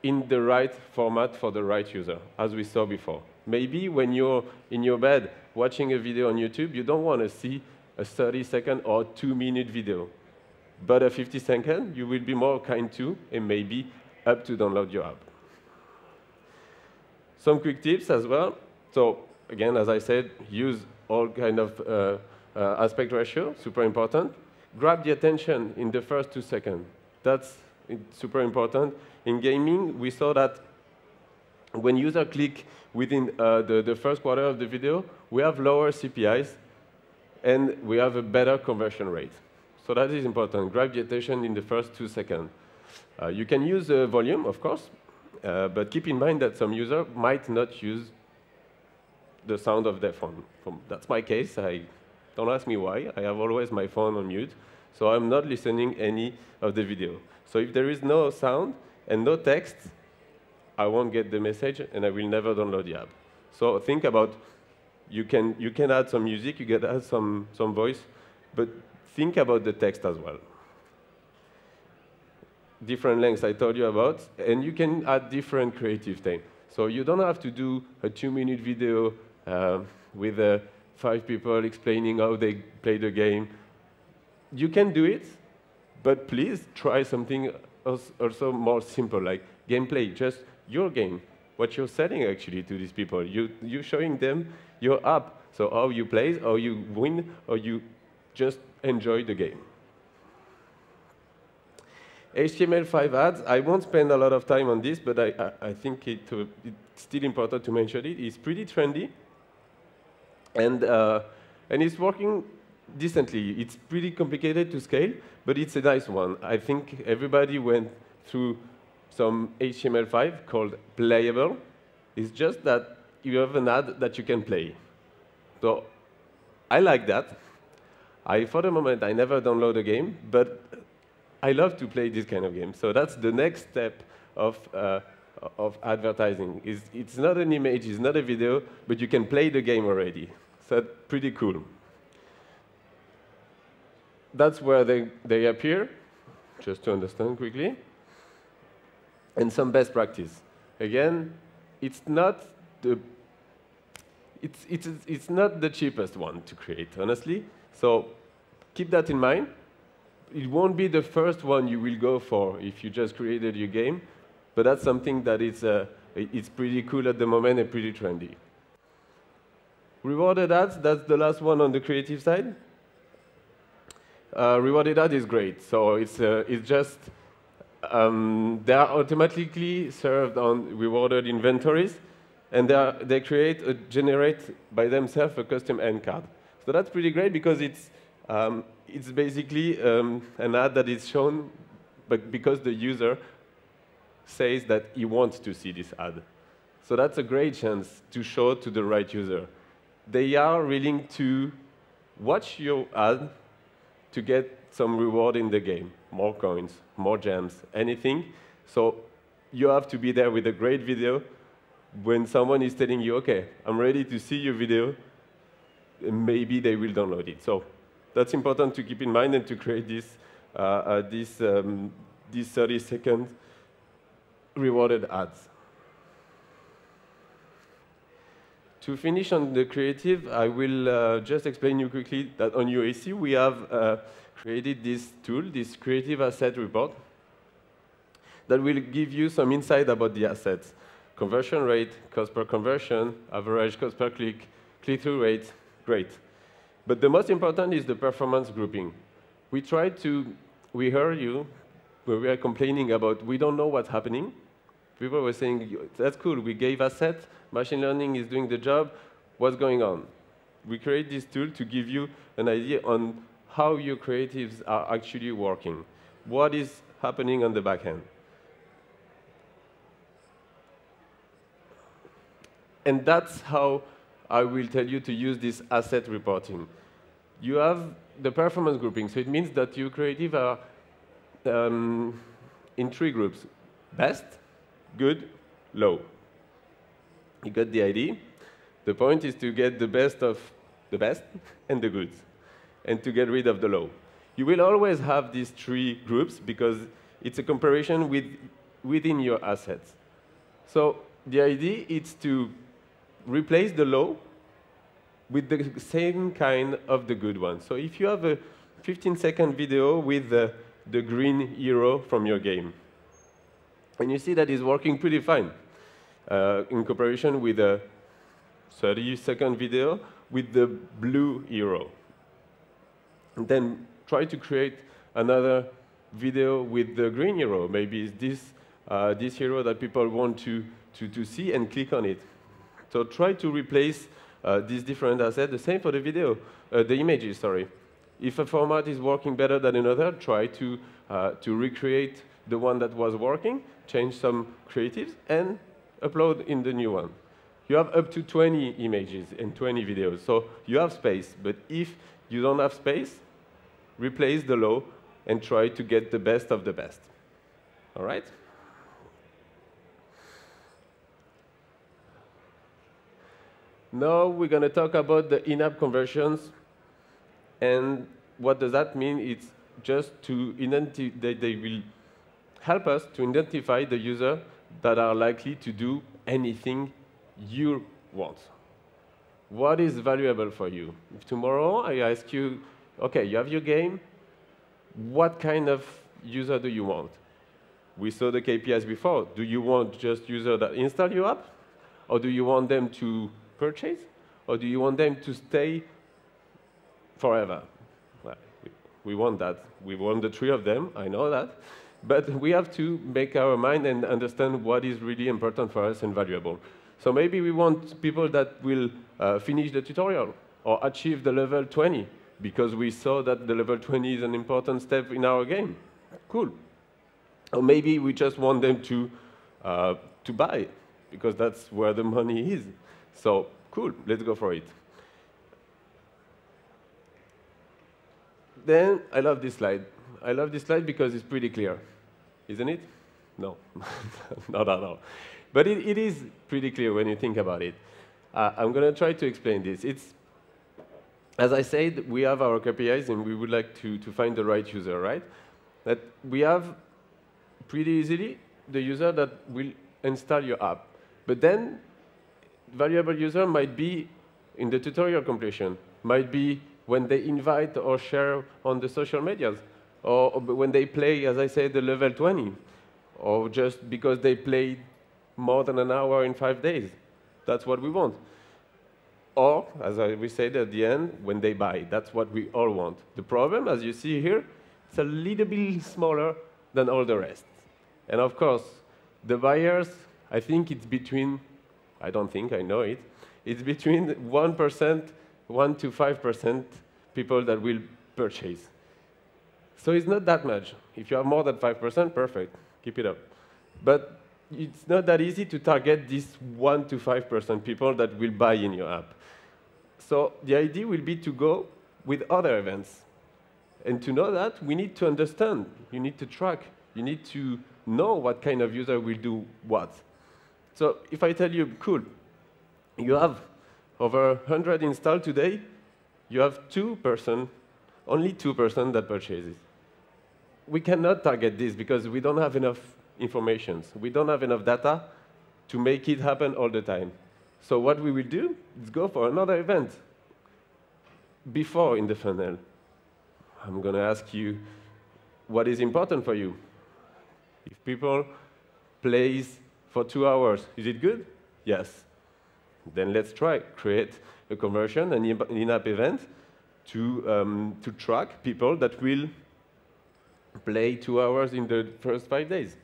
in the right format for the right user, as we saw before. Maybe when you're in your bed watching a video on YouTube, you don't want to see a 30-second or 2-minute video. But a 50-second, you will be more kind to, and maybe up to download your app. Some quick tips as well. So again, as I said, use all kind of aspect ratio, super important. Grab the attention in the first 2 seconds. That's super important. In gaming, we saw that when users click within the first quarter of the video, we have lower CPIs, and we have a better conversion rate. So that is important. Grab the attention in the first 2 seconds. You can use volume, of course, but keep in mind that some users might not use the sound of their phone. That's my case. Don't ask me why. I have always my phone on mute, so I'm not listening any of the video. So if there is no sound and no text, I won't get the message, and I will never download the app. So think about, you can add some music, you can add some voice, but think about the text as well. Different lengths I told you about, and you can add different creative things. So you don't have to do a 2-minute video with 5 people explaining how they play the game. You can do it, but please try something else also more simple, like gameplay, just your game, what you're selling actually to these people. You're showing them your app, so how you play, how you win, or you just enjoy the game. HTML5 ads, I won't spend a lot of time on this, but I think it's still important to mention it. It's pretty trendy, and it's working decently. It's pretty complicated to scale, but it's a nice one. I think everybody went through some HTML5 called playable. It's just that you have an ad that you can play. So I like that. For the moment, I never download a game, but I love to play this kind of game. So that's the next step of advertising. It's not an image, it's not a video, but you can play the game already. So that's pretty cool. That's where they appear, just to understand quickly. And some best practice. Again, it's not the cheapest one to create, honestly. So keep that in mind. It won't be the first one you will go for if you just created your game, but that's something that it's pretty cool at the moment and pretty trendy. Rewarded ads, that's the last one on the creative side. Rewarded ad is great. So it's just, they are automatically served on rewarded inventories, and they generate by themselves a custom end card. So that's pretty great because it's basically an ad that is shown, but because the user says that he wants to see this ad. So that's a great chance to show to the right user. They are willing to watch your ad to get some reward in the game, more coins, more gems, anything. So you have to be there with a great video when someone is telling you, OK, I'm ready to see your video, and maybe they will download it. So that's important to keep in mind and to create this 30-second rewarded ads. To finish on the creative, I will just explain you quickly that on UAC we have created this tool, this creative asset report, that will give you some insight about the assets. Conversion rate, cost per conversion, average cost per click, click-through rate, great. But the most important is the performance grouping. We heard you, where we are complaining about we don't know what's happening. People were saying, that's cool, we gave assets, machine learning is doing the job, what's going on? We create this tool to give you an idea on how your creatives are actually working. What is happening on the back end? And that's how I will tell you to use this asset reporting. You have the performance grouping, so it means that your creative are in 3 groups: best, good, low. You got the idea? The point is to get the best of the best and the goods, and to get rid of the low. You will always have these 3 groups because it's a comparison within your assets. So the idea is to replace the low with the same kind of the good one. So if you have a 15-second video with the green hero from your game, and you see that it's working pretty fine in comparison with a 30-second video with the blue hero. And then try to create another video with the green hero. Maybe it's this hero that people want to see and click on it. So try to replace these different assets. The same for the video, the images, sorry. If a format is working better than another, try to recreate the one that was working, change some creatives, and upload in the new one. You have up to 20 images and 20 videos, so you have space. But if you don't have space, replace the low and try to get the best of the best. All right? Now we're going to talk about the in-app conversions. And what does that mean? It's just to identify, they will help us to identify the users that are likely to do anything you want. What is valuable for you? If tomorrow I ask you, okay, you have your game, what kind of user do you want? We saw the KPIs before. Do you want just users that install your app? Or do you want them to purchase? Or do you want them to stay forever? Well, we want that. We want the three of them, I know that. But we have to make our mind and understand what is really important for us and valuable. So maybe we want people that will finish the tutorial or achieve the level 20 because we saw that the level 20 is an important step in our game. Cool. Or maybe we just want them to buy because that's where the money is. So cool, let's go for it. Then I love this slide. I love this slide because it's pretty clear. Isn't it? No, not at all. But it is pretty clear when you think about it. I'm going to try to explain this. As I said, we have our KPIs, and we would like to find the right user, right? That we have pretty easily the user that will install your app. But then, valuable user might be in the tutorial completion, might be when they invite or share on the social medias, or when they play, as I said, the level 20, or just because they played more than an hour in 5 days. That's what we want. Or, as we said at the end, when they buy. That's what we all want. The problem, as you see here, it's a little bit smaller than all the rest. And of course, the buyers, I think it's between, I don't think, I know it, it's between 1%, 1 to 5% people that will purchase. So it's not that much. If you have more than 5%, perfect, keep it up. But it's not that easy to target these 1 to 5% people that will buy in your app. So the idea will be to go with other events. And to know that, we need to understand. You need to track. You need to know what kind of user will do what. So if I tell you, cool, you have over 100 installed today, you have only 2% that purchases. We cannot target this because we don't have enough information. We don't have enough data to make it happen all the time. So what we will do is go for another event before in the funnel. I'm going to ask you, what is important for you? If people plays for 2 hours, is it good? Yes. Then let's create a conversion, an in-app event to track people that will play 2 hours in the first 5 days.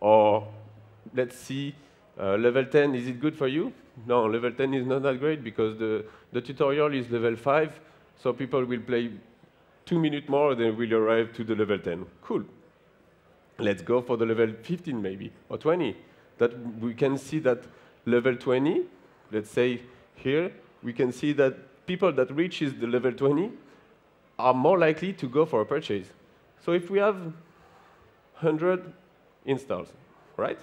Or let's see, level 10, is it good for you? No, level 10 is not that great because the tutorial is level 5, so people will play 2 minutes more, then will arrive to the level 10. Cool. Let's go for the level 15 maybe, or 20. That we can see that level 20, let's say here, we can see that people that reaches the level 20 are more likely to go for a purchase. So if we have 100 installs, right?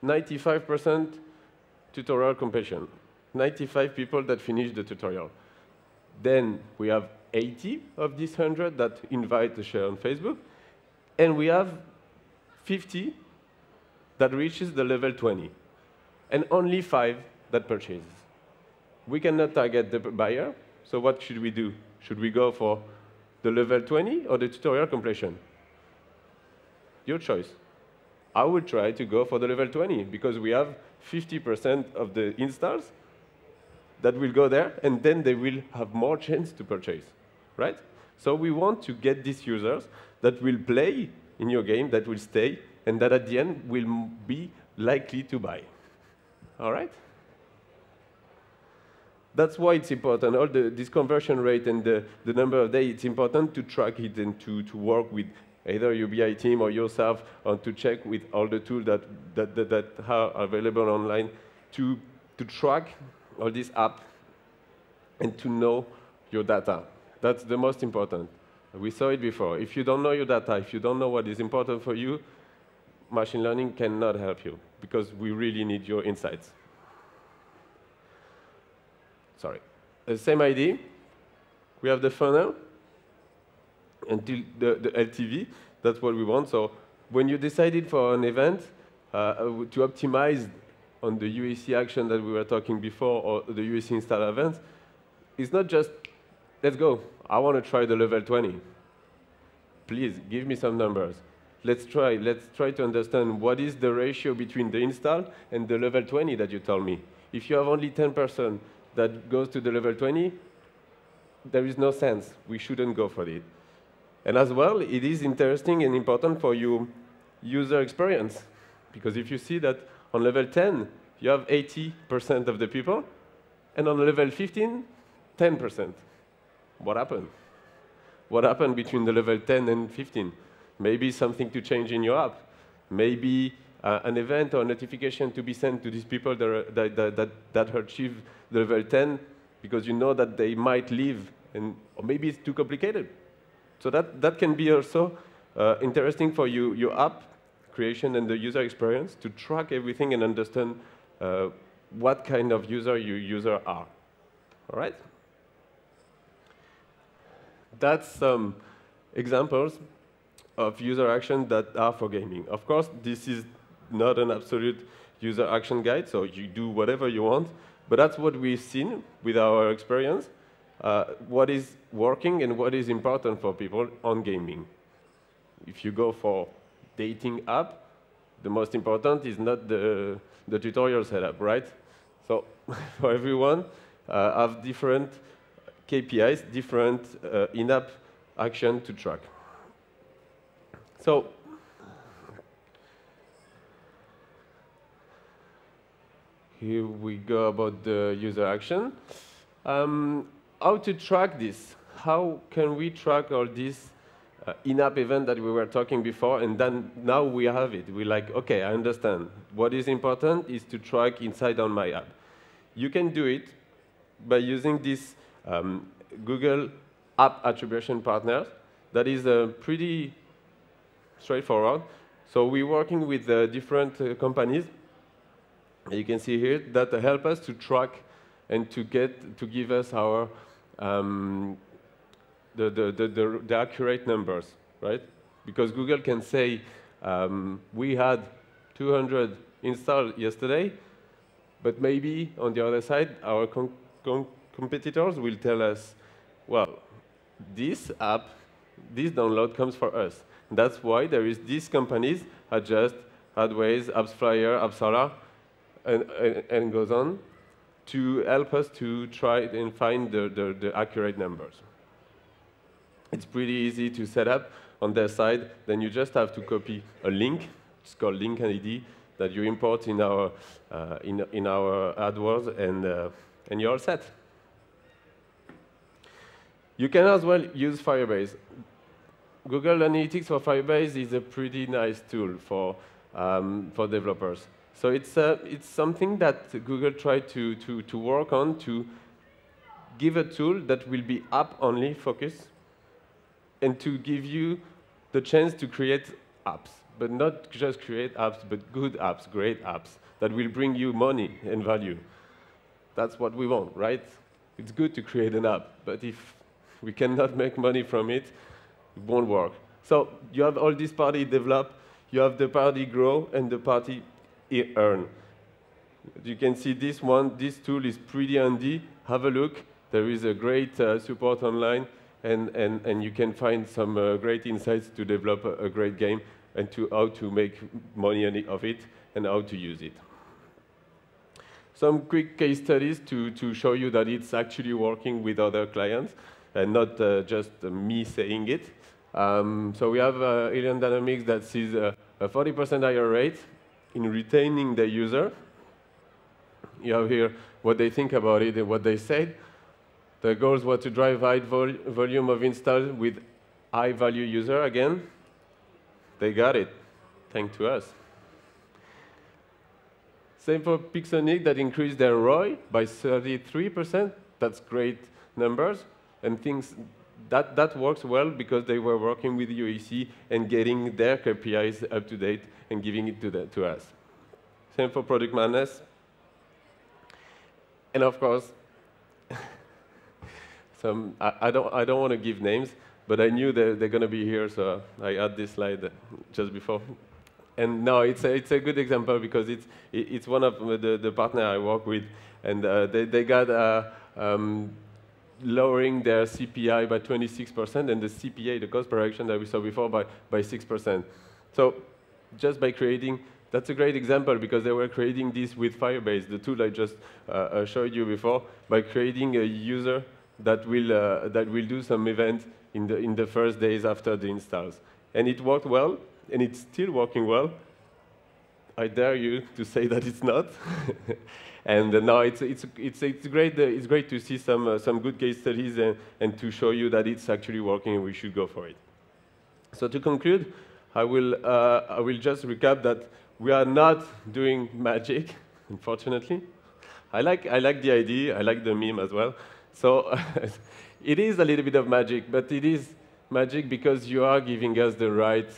95% tutorial completion, 95 people that finish the tutorial. Then we have 80 of these 100 that invite to share on Facebook, and we have 50 that reaches the level 20, and only 5 that purchases. We cannot target the buyer, so what should we do? Should we go for the level 20 or the tutorial completion? Your choice. I would try to go for the level 20 because we have 50% of the installs that will go there, and then they will have more chance to purchase, right? So we want to get these users that will play in your game, that will stay, and that at the end will be likely to buy. All right? That's why it's important. All this conversion rate and the number of days, it's important to track it and to work with either your BI team or yourself, or to check with all the tools that are available online to track all this app and to know your data. That's the most important. We saw it before. If you don't know your data, if you don't know what is important for you, machine learning cannot help you because we really need your insights. Sorry. The same idea. We have the funnel until the LTV. That's what we want. So when you decided for an event, to optimize on the UAC action that we were talking before, or the UAC install events, it's not just, let's go, I want to try the level 20. Please, give me some numbers. Let's try to understand what is the ratio between the install and the level 20 that you told me. If you have only 10% that goes to the level 20, there is no sense. We shouldn't go for it. And as well, it is interesting and important for your user experience. Because if you see that on level 10, you have 80% of the people, and on level 15, 10%. What happened? What happened between the level 10 and 15? Maybe something to change in your app. Maybe an event or notification to be sent to these people that achieve level 10, because you know that they might leave, or maybe it's too complicated. So that can be also interesting for you, your app creation and the user experience, to track everything and understand what kind of user your user are. All right? That's some examples of user action that are for gaming. Of course, this is not an absolute user action guide, so you do whatever you want, but that's what we've seen with our experience, what is working and what is important for people on gaming. If you go for dating app, the most important is not the tutorial setup, right? So for everyone, have different KPIs, different in-app action to track. So here we go about the user action. How to track this? How can we track all these in-app events that we were talking before, and then now we have it. We're like, okay, I understand. What is important is to track inside on my app. You can do it by using this Google App Attribution Partner. That is pretty straightforward. So we're working with different companies. You can see here that help us to track and to give us our the accurate numbers, right? Because Google can say we had 200 installed yesterday, but maybe on the other side our competitors will tell us, well, this app, this download comes for us. That's why there is these companies, Adjust, Adways, AppsFlyer, AppSolar, and goes on, to help us to try and find the accurate numbers. It's pretty easy to set up on their side. Then you just have to copy a link. It's called link ID that you import in our AdWords, and you're all set. You can as well use Firebase. Google Analytics for Firebase is a pretty nice tool for developers. So it's something that Google tried to work on, to give a tool that will be app-only focused, and to give you the chance to create apps, but not just create apps, but good apps, great apps, that will bring you money and value. That's what we want, right? It's good to create an app, but if we cannot make money from it, it won't work. So you have all this party develop, you have the party grow, and the party earn. You can see this tool is pretty handy. Have a look. There is a great support online, and you can find some great insights to develop a great game, and to how to make money of it, and how to use it. Some quick case studies to show you that it's actually working with other clients, and not just me saying it. So we have Alien Dynamics that sees a 40% higher rate in retaining the user. You have here what they think about it and what they said. The goals were to drive high volume of install with high-value user again. They got it, thanks to us. Same for Pixonic, that increased their ROI by 33%. That's great numbers. And things that works well because they were working with UAC and getting their KPIs up to date and giving it to us. Same for Product Madness. And of course, I don't want to give names, but I knew they're going to be here, so I had this slide just before. And no, it's a good example because it's one of the partner I work with, and they got lowering their CPI by 26% and the CPA, the cost per action that we saw before, by 6%. So just by creating, that's a great example because they were creating this with Firebase, the tool I just showed you before, by creating a user that will do some event in the first days after the installs. And it worked well, and it's still working well. I dare you to say that it's not. And no, it's great. It's great to see some good case studies and to show you that it's actually working and we should go for it. So to conclude, I will just recap that we are not doing magic, unfortunately. I like the idea. I like the meme as well. So it is a little bit of magic, but it is magic because you are giving us the right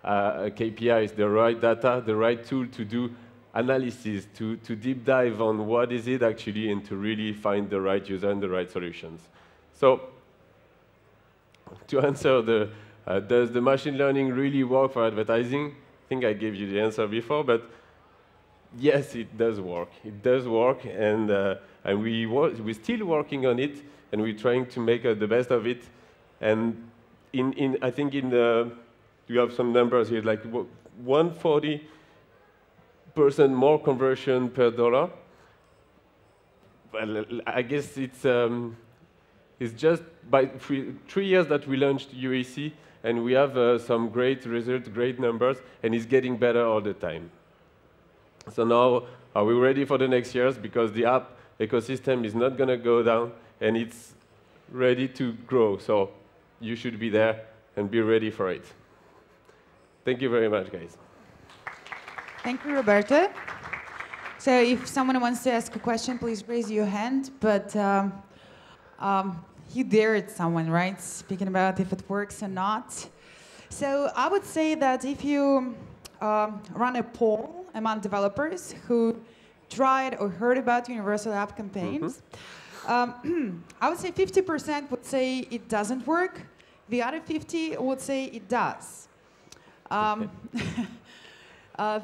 KPIs, the right data, the right tool to do analysis, to deep dive on what is it actually, and to really find the right user and the right solutions. So to answer does the machine learning really work for advertising? I think I gave you the answer before, but yes, it does work. It does work, and we're still working on it, and we're trying to make the best of it. And I think you have some numbers here, like 140% more conversion per dollar. Well, I guess it's just by 3 years that we launched UAC, and we have some great results, great numbers, and it's getting better all the time. So now, are we ready for the next years? Because the app ecosystem is not going to go down, and it's ready to grow. So you should be there and be ready for it. Thank you very much, guys. Thank you, Roberto. So if someone wants to ask a question, please raise your hand. But you dared someone, right? Speaking about if it works or not. So I would say that if you run a poll among developers who tried or heard about universal app campaigns, I would say 50% would say it doesn't work. The other 50 would say it does.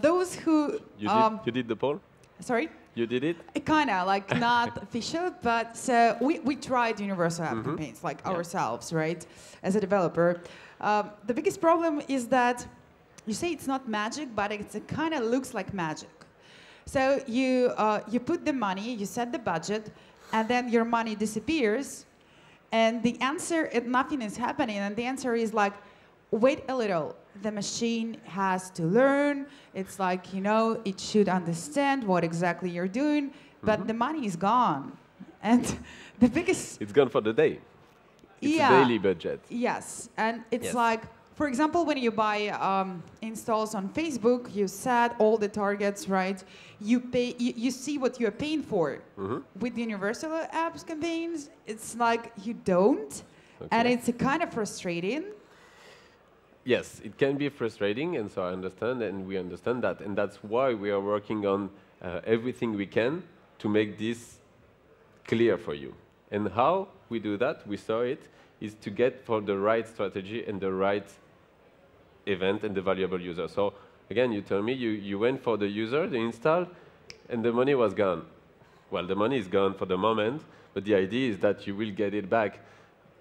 Those who... You did the poll? Sorry? You did it? Kind of, like not official, but so we tried universal app campaigns, like ourselves, right, as a developer. The biggest problem is that you say it's not magic, but it kind of looks like magic. So you put the money, you set the budget, and then your money disappears, and the answer, nothing is happening, and the answer is like, wait a little. The machine has to learn. It's like, you know, it should understand what exactly you're doing, but the money is gone. And the biggest... It's gone for the day. It's a daily budget. Yes, and it's like, for example, when you buy installs on Facebook, you set all the targets, right? You pay, you see what you're paying for. With universal apps campaigns, it's like you don't, and it's kind of frustrating. Yes, it can be frustrating, and so I understand, and we understand that, and that's why we are working on everything we can to make this clear for you. And how we do that, we saw it, is to get for the right strategy and the right event and the valuable user. So again, you tell me you went for the user, the install, and the money was gone. Well, the money is gone for the moment, but the idea is that you will get it back.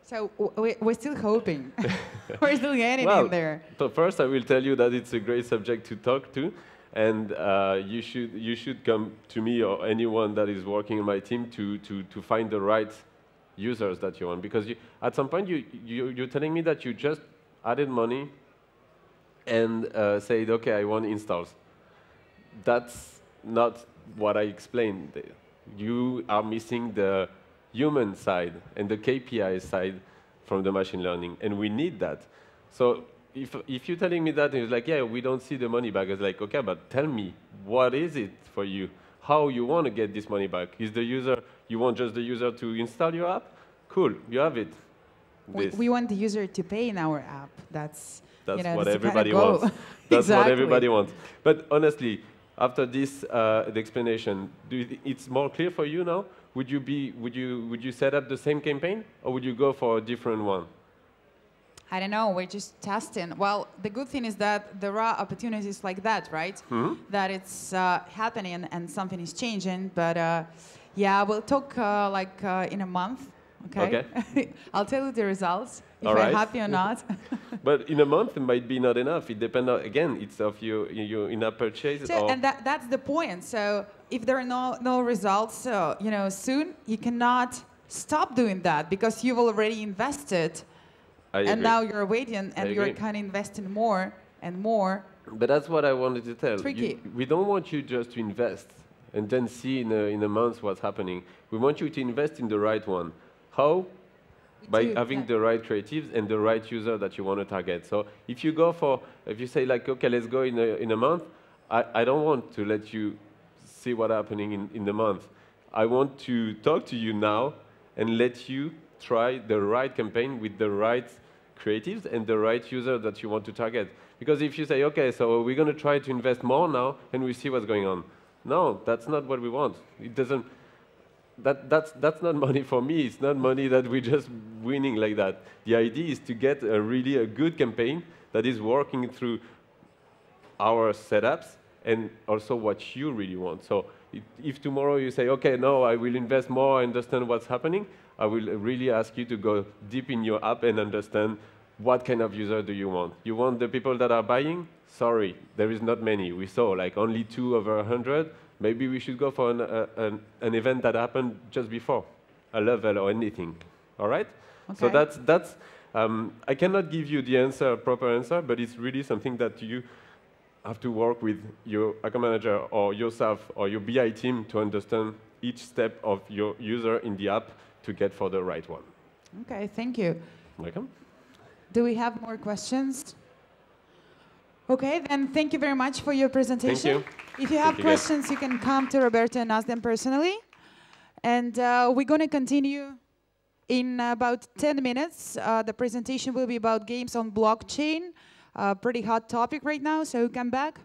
So we're still hoping. We're still getting in there. So first, I will tell you that it's a great subject to talk to, and you should come to me or anyone that is working in my team to find the right users that you want. Because at some point, you're telling me that you just added money and said, OK, I want installs. That's not what I explained. You are missing the human side and the KPI side from the machine learning, and we need that. So if you're telling me that, and it's like, yeah, we don't see the money back, it's like, okay, but tell me, what is it for you? How you want to get this money back? Is the user, you want just the user to install your app? Cool, you have it. We want the user to pay in our app. That's you know, what that's everybody wants. That's exactly. what everybody wants. But honestly, after this the explanation, it's more clear for you now? Would you set up the same campaign, or would you go for a different one? I don't know, we're just testing. Well, the good thing is that there are opportunities like that, right? That it's happening and something is changing. But yeah, we'll talk in a month, okay? I'll tell you the results, if I'm happy or not. But in a month, it might be not enough. It depends, again, it's of your in-app purchase. So, and that's the point. So if there are no results, soon, you cannot stop doing that because you've already invested. And now you're waiting and you're kind of investing more and more. But that's what I wanted to tell. Tricky. We don't want you just to invest and then see in a month what's happening. We want you to invest in the right one. How? By having the right creatives and the right user that you want to target. So if you say like, okay, let's go in a month, I don't want to let you see what's happening in the month. I want to talk to you now and let you try the right campaign with the right creatives and the right user that you want to target. Because if you say, okay, so we're going to try to invest more now and we see what's going on. No, that's not what we want. It doesn't. That's not money for me. It's not money that we're just winning like that. The idea is to get really a good campaign that is working through our setups and also what you really want. So if tomorrow you say, okay, no, I will invest more, I understand what's happening, I will really ask you to go deep in your app and understand what kind of user do you want. You want the people that are buying? Sorry, there is not many. We saw like only 2 over 100. Maybe we should go for an event that happened just before, a level or anything. All right? Okay. So that's I cannot give you the proper answer, but it's really something that you have to work with your account manager or yourself or your BI team to understand each step of your user in the app to get for the right one. Okay, thank you. Welcome. Do we have more questions? Okay, then thank you very much for your presentation. Thank you. If you have questions, you can come to Roberto and ask them personally. And we're going to continue in about 10 minutes. The presentation will be about games on blockchain. Pretty hot topic right now, so come back.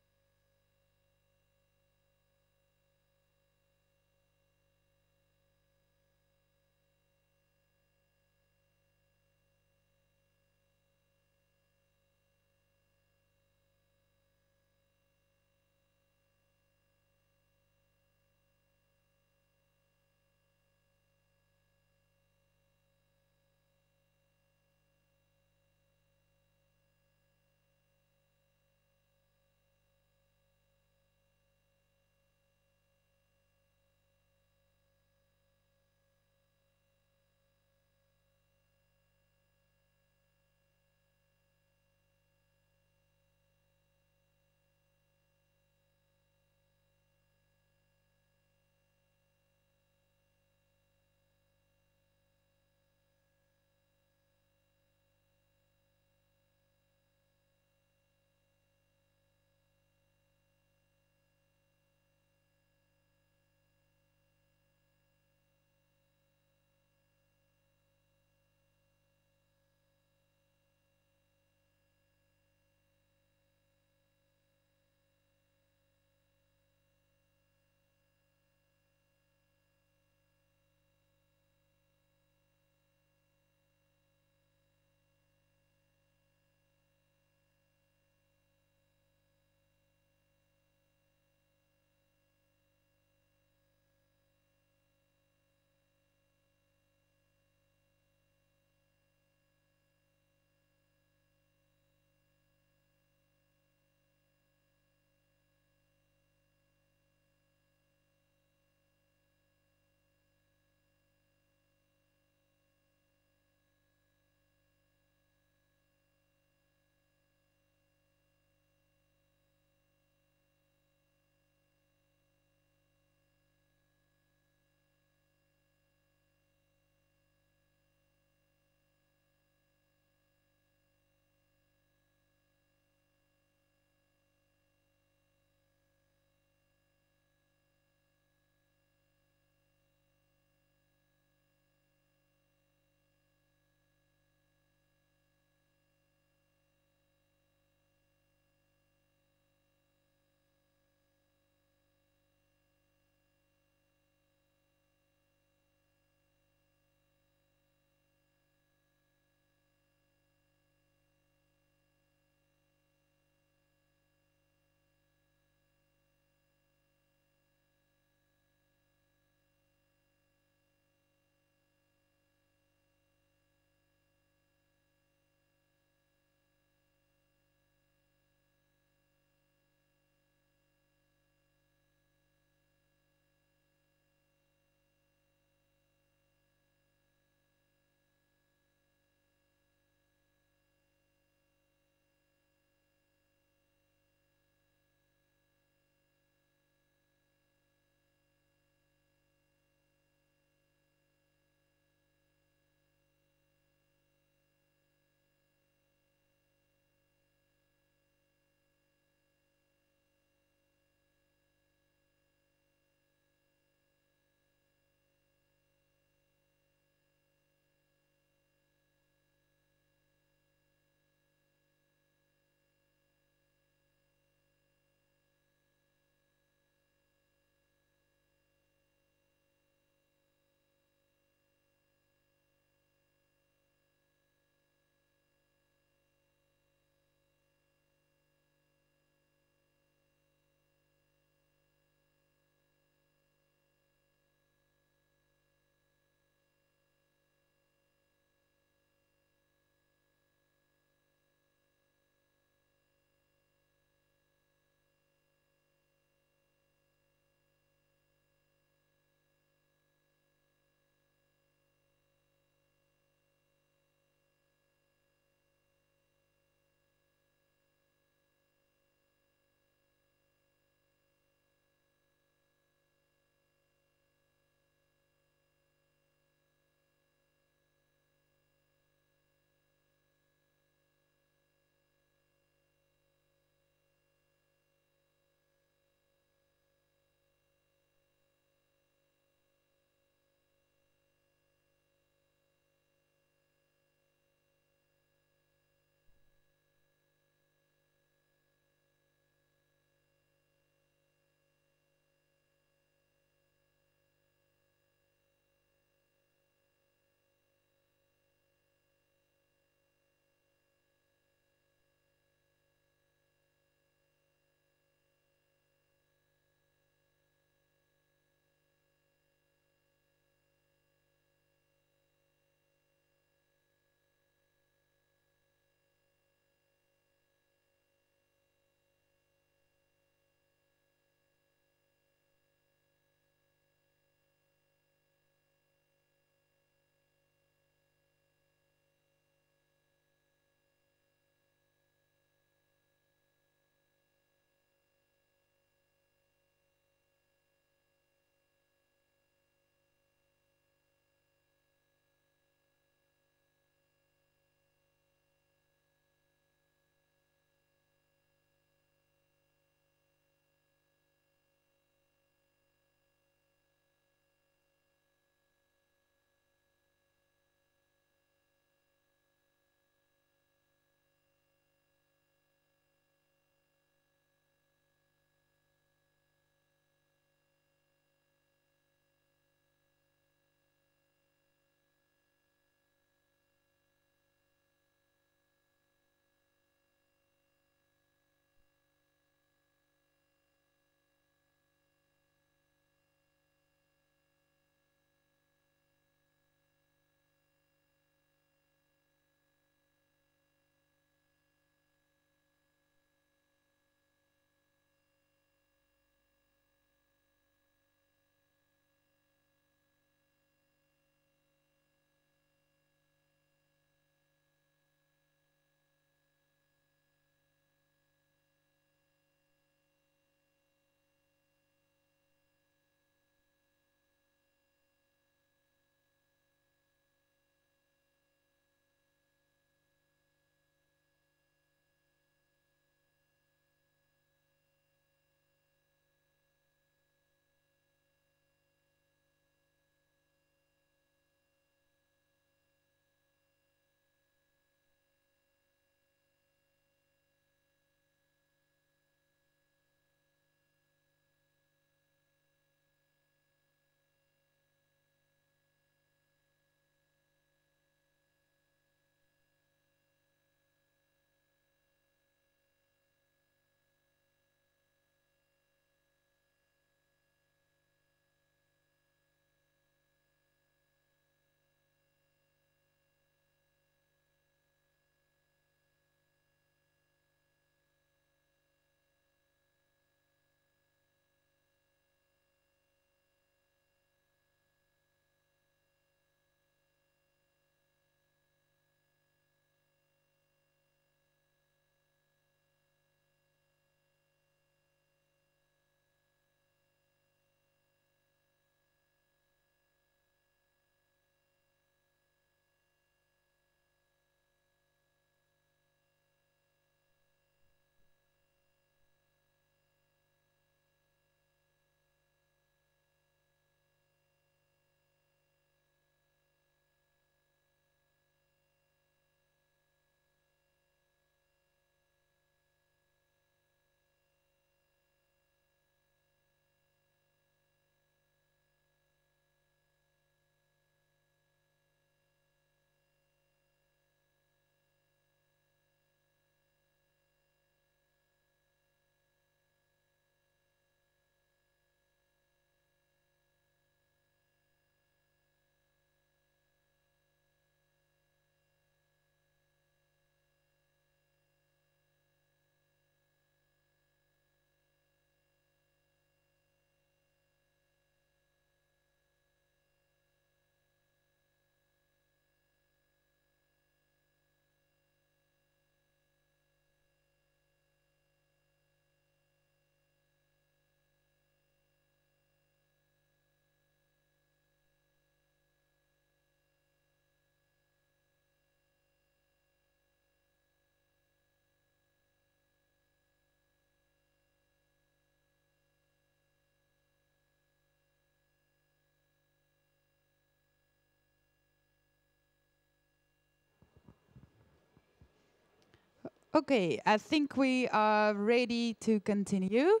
Okay, I think we are ready to continue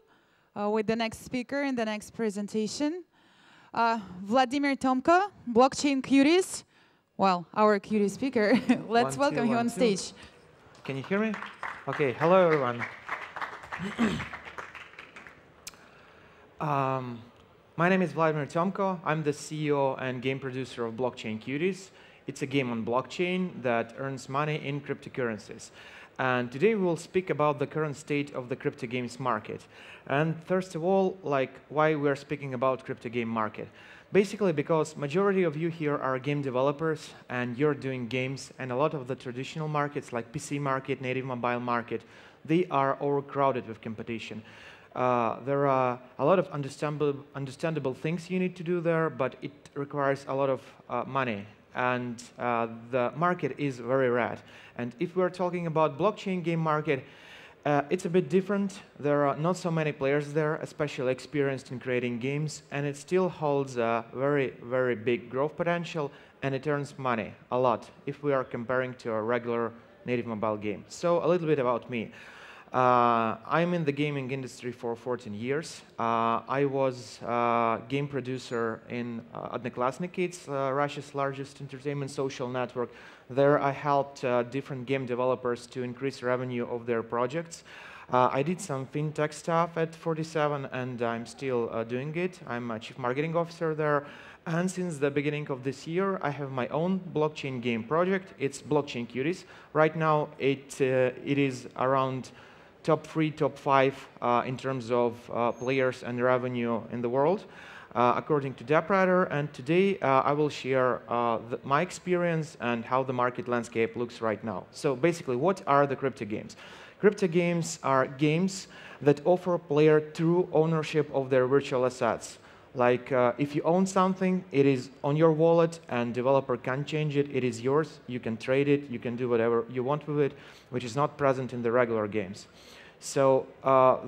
with the next speaker in the next presentation. Vladimir Tomko, Blockchain Cuties. Well, our cutie speaker. Let's welcome you on stage. Can you hear me? Okay, hello everyone. My name is Vladimir Tomko. I'm the CEO and game producer of Blockchain Cuties. It's a game on blockchain that earns money in cryptocurrencies. And today we will speak about the current state of the crypto games market. And first of all, why we're speaking about crypto game market. Basically because majority of you here are game developers and you're doing games, and a lot of the traditional markets like PC market, native mobile market, they are overcrowded with competition. There are a lot of understandable things you need to do there, but it requires a lot of money. And the market is very red. And if we're talking about blockchain game market, it's a bit different. There are not so many players there, especially experienced in creating games, and it still holds a very, very big growth potential, and it earns money a lot if we are comparing to a regular native mobile game. So a little bit about me. I'm in the gaming industry for 14 years. I was a game producer in Odnoklassniki, it's Russia's largest entertainment social network. There I helped different game developers to increase revenue of their projects. I did some fintech stuff at 47 and I'm still doing it. I'm a chief marketing officer there. And since the beginning of this year, I have my own blockchain game project. It's Blockchain Cuties. Right now, it is around top 3, top 5 in terms of players and revenue in the world, according to DappRadar. And today I will share my experience and how the market landscape looks right now. So basically, what are the crypto games? Crypto games are games that offer player true ownership of their virtual assets. Like if you own something, it is on your wallet and developer can't change it. It is yours. You can trade it. You can do whatever you want with it, which is not present in the regular games. So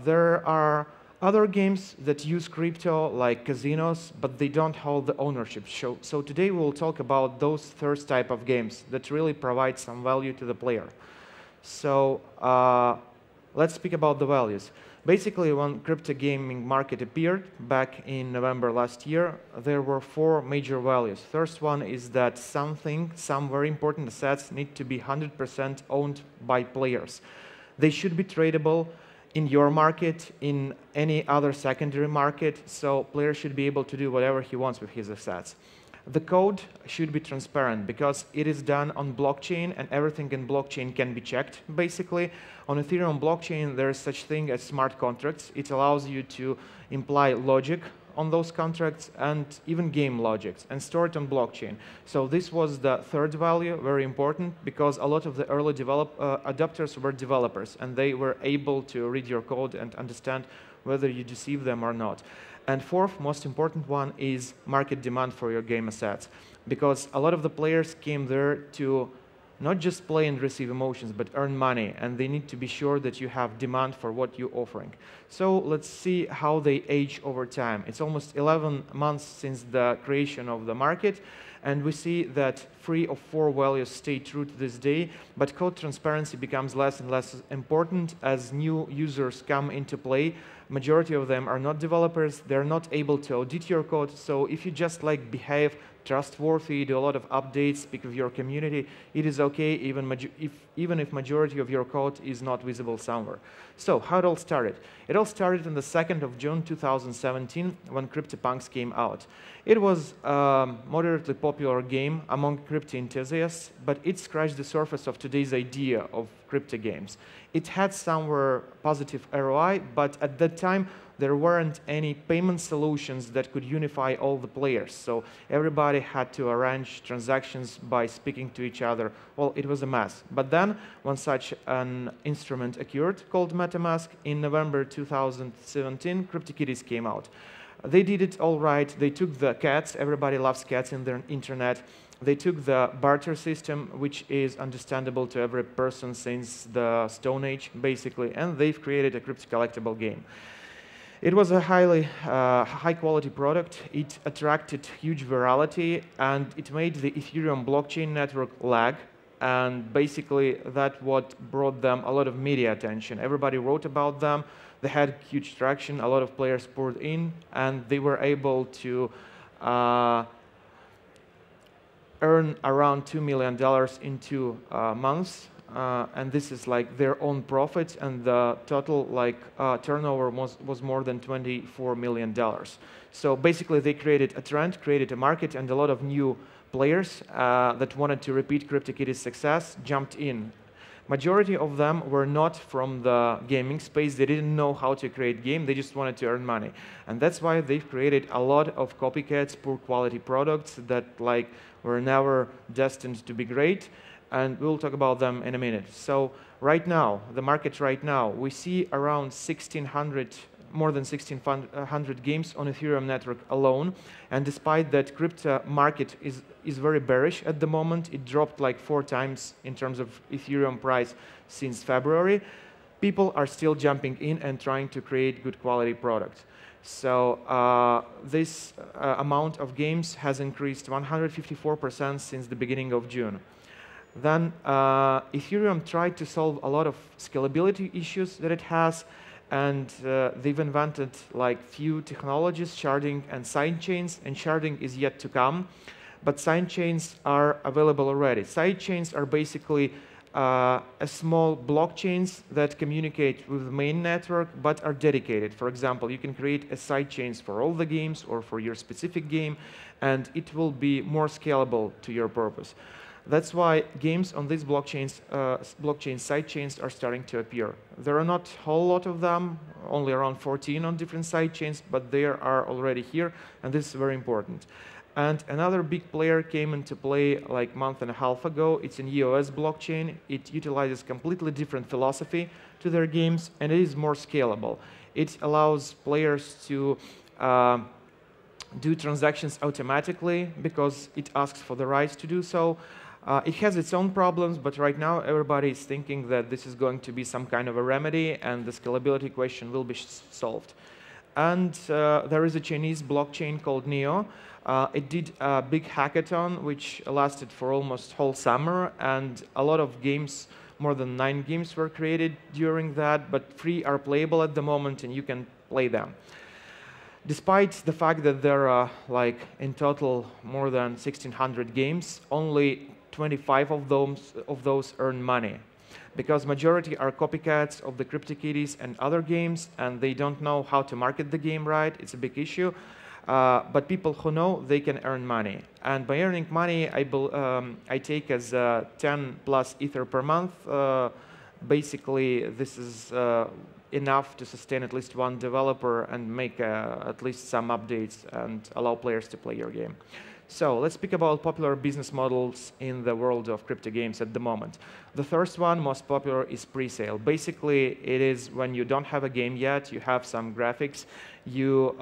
there are other games that use crypto like casinos, but they don't hold the ownership. So today we will talk about those first type of games that really provide some value to the player. So let's speak about the values. Basically, when crypto gaming market appeared back in November last year, there were 4 major values. First one is that some very important assets need to be 100% owned by players. They should be tradable in your market, in any other secondary market, so players should be able to do whatever he wants with his assets. The code should be transparent because it is done on blockchain and everything in blockchain can be checked. Basically, on Ethereum blockchain, there is such thing as smart contracts. It allows you to imply logic on those contracts and even game logics and store it on blockchain. So this was the third value, very important, because a lot of the early adopters were developers and they were able to read your code and understand whether you deceive them or not. And fourth, most important one is market demand for your game assets, because a lot of the players came there to not just play and receive emotions, but earn money, and they need to be sure that you have demand for what you're offering. So let's see how they age over time. It's almost 11 months since the creation of the market, and we see that 3 of 4 values stay true to this day, but code transparency becomes less and less important as new users come into play. Majority of them are not developers, they're not able to audit your code, so if you just behave trustworthy, do a lot of updates, speak with your community, it is okay even if majority of your code is not visible somewhere. So how it all started? It all started on the 2nd of June 2017 when CryptoPunks came out. It was a moderately popular game among crypto enthusiasts, but it scratched the surface of today's idea of crypto games. It had somewhere positive ROI, but at that time there weren't any payment solutions that could unify all the players. So everybody had to arrange transactions by speaking to each other. Well, it was a mess. But then, when such an instrument occurred called MetaMask, in November 2017, CryptoKitties came out. They did it all right. They took the cats. Everybody loves cats in the internet. They took the barter system, which is understandable to every person since the Stone Age, basically, and they've created a crypto collectible game. It was a highly high-quality product. It attracted huge virality, and it made the Ethereum blockchain network lag. and basically that what brought them a lot of media attention. Everybody wrote about them. They had huge traction. A lot of players poured in, and they were able to earn around $2 million in 2 months. And this is like their own profits, and the total turnover was more than $24 million. So basically they created a trend, created a market, and a lot of new players that wanted to repeat CryptoKitties' success jumped in. Majority of them were not from the gaming space. They didn't know how to create game. They just wanted to earn money. And that's why they've created a lot of copycats, poor quality products that were never destined to be great. And we'll talk about them in a minute. So right now, the market right now, we see around 1,600, more than 1,600 games on Ethereum network alone. And despite that, crypto market is very bearish at the moment. It dropped like 4 times in terms of Ethereum price since February. People are still jumping in and trying to create good quality products. So this amount of games has increased 154% since the beginning of June. Then Ethereum tried to solve a lot of scalability issues that it has, and they've invented few technologies, sharding and sidechains, and sharding is yet to come, but sidechains are available already. Sidechains are basically a small blockchains that communicate with the main network but are dedicated. For example, you can create a sidechains for all the games or for your specific game, and it will be more scalable to your purpose. That's why games on these blockchains, sidechains are starting to appear. There are not a whole lot of them, only around 14 on different sidechains, but they are already here, and this is very important. And another big player came into play like a month and a half ago. It's an EOS blockchain. It utilizes completely different philosophy to their games, and it is more scalable. It allows players to do transactions automatically because it asks for the rights to do so. It has its own problems, but right now everybody is thinking that this is going to be some kind of a remedy and the scalability question will be solved. And there is a Chinese blockchain called Neo. It did a big hackathon which lasted for almost whole summer, and a lot of games, more than 9 games were created during that, but 3 are playable at the moment and you can play them. Despite the fact that there are in total more than 1,600 games, only 25 of those earn money, because majority are copycats of the CryptoKitties and other games, and they don't know how to market the game right. It's a big issue. But people who know, they can earn money. And by earning money, I take as 10 plus Ether per month. Basically, this is enough to sustain at least 1 developer and make at least some updates and allow players to play your game. So let's speak about popular business models in the world of crypto games at the moment. The first one, most popular, is pre-sale. Basically, it is when you don't have a game yet, you have some graphics, you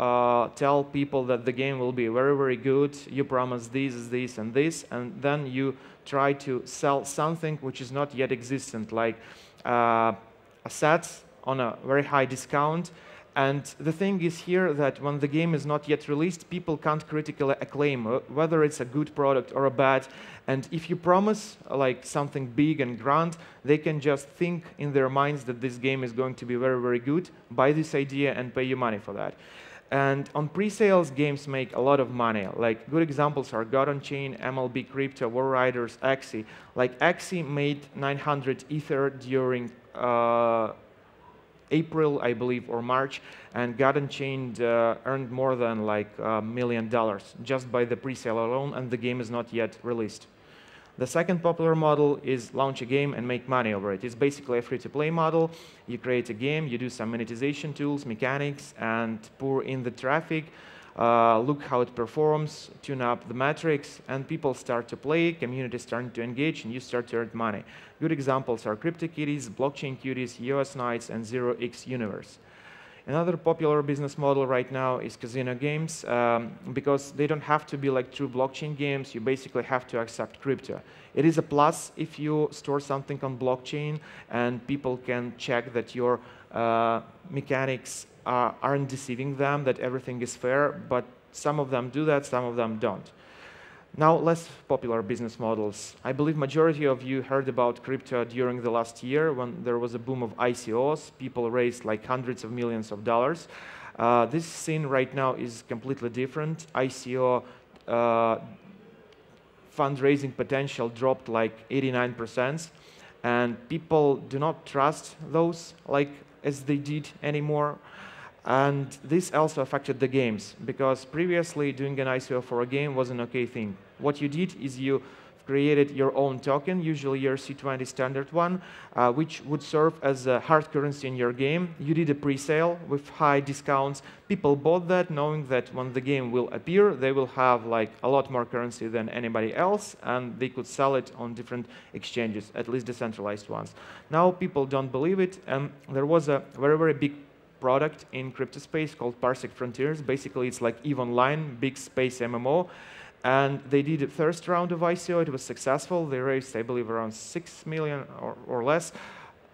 tell people that the game will be very, very good, you promise this, and this, and then you try to sell something which is not yet existent, like assets on a very high discount. And the thing is here that when the game is not yet released, people can't critically acclaim whether it's a good product or a bad. And if you promise something big and grand, they can just think in their minds that this game is going to be very, very good, buy this idea and pay you money for that. And on pre-sales, games make a lot of money. Good examples are God on Chain, MLB Crypto, War Riders, Axie. Axie made 900 Ether during April, I believe, or March, and God Unchained earned more than $1 million just by the pre-sale alone, and the game is not yet released. The second popular model is launch a game and make money over it. It's basically a free-to-play model. You create a game, you do some monetization tools, mechanics, and pour in the traffic, look how it performs, tune up the metrics, and people start to play, community starting to engage, and you start to earn money. Good examples are CryptoKitties, Blockchain Cuties, EOS Knights, and 0x Universe. Another popular business model right now is casino games, because they don't have to be true blockchain games. You basically have to accept crypto. It is a plus if you store something on blockchain and people can check that your mechanics aren't deceiving them, that everything is fair, but some of them do that, some of them don't. Now, less popular business models. I believe majority of you heard about crypto during the last year when there was a boom of ICOs. People raised like hundreds of millions of dollars. This scene right now is completely different. ICO fundraising potential dropped like 89%, and people do not trust those like as they did anymore. And this also affected the games, because previously doing an ICO for a game was an okay thing. What you did is you created your own token, usually your C20 standard one, which would serve as a hard currency in your game. You did a pre-sale with high discounts. People bought that knowing that when the game will appear, they will have like a lot more currency than anybody else, and they could sell it on different exchanges, at least decentralized ones. Now people don't believe it, and there was a very, very big product in crypto space called Parsec Frontiers. Basically, it's like EVE Online, big space MMO. And they did a first round of ICO. It was successful. They raised, I believe, around 6 million or less.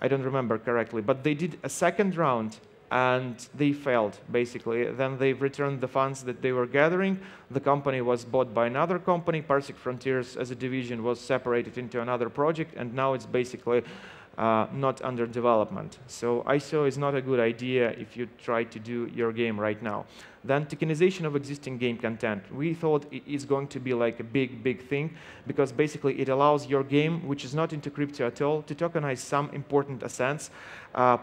I don't remember correctly. But they did a second round, and they failed, basically. Then they returned the funds that they were gathering. The company was bought by another company. Parsec Frontiers, as a division, was separated into another project, and now it's basically not under development. So ICO is not a good idea if you try to do your game right now. Then tokenization of existing game content. We thought it is going to be like a big, big thing, because basically it allows your game, which is not into crypto at all, to tokenize some important assets,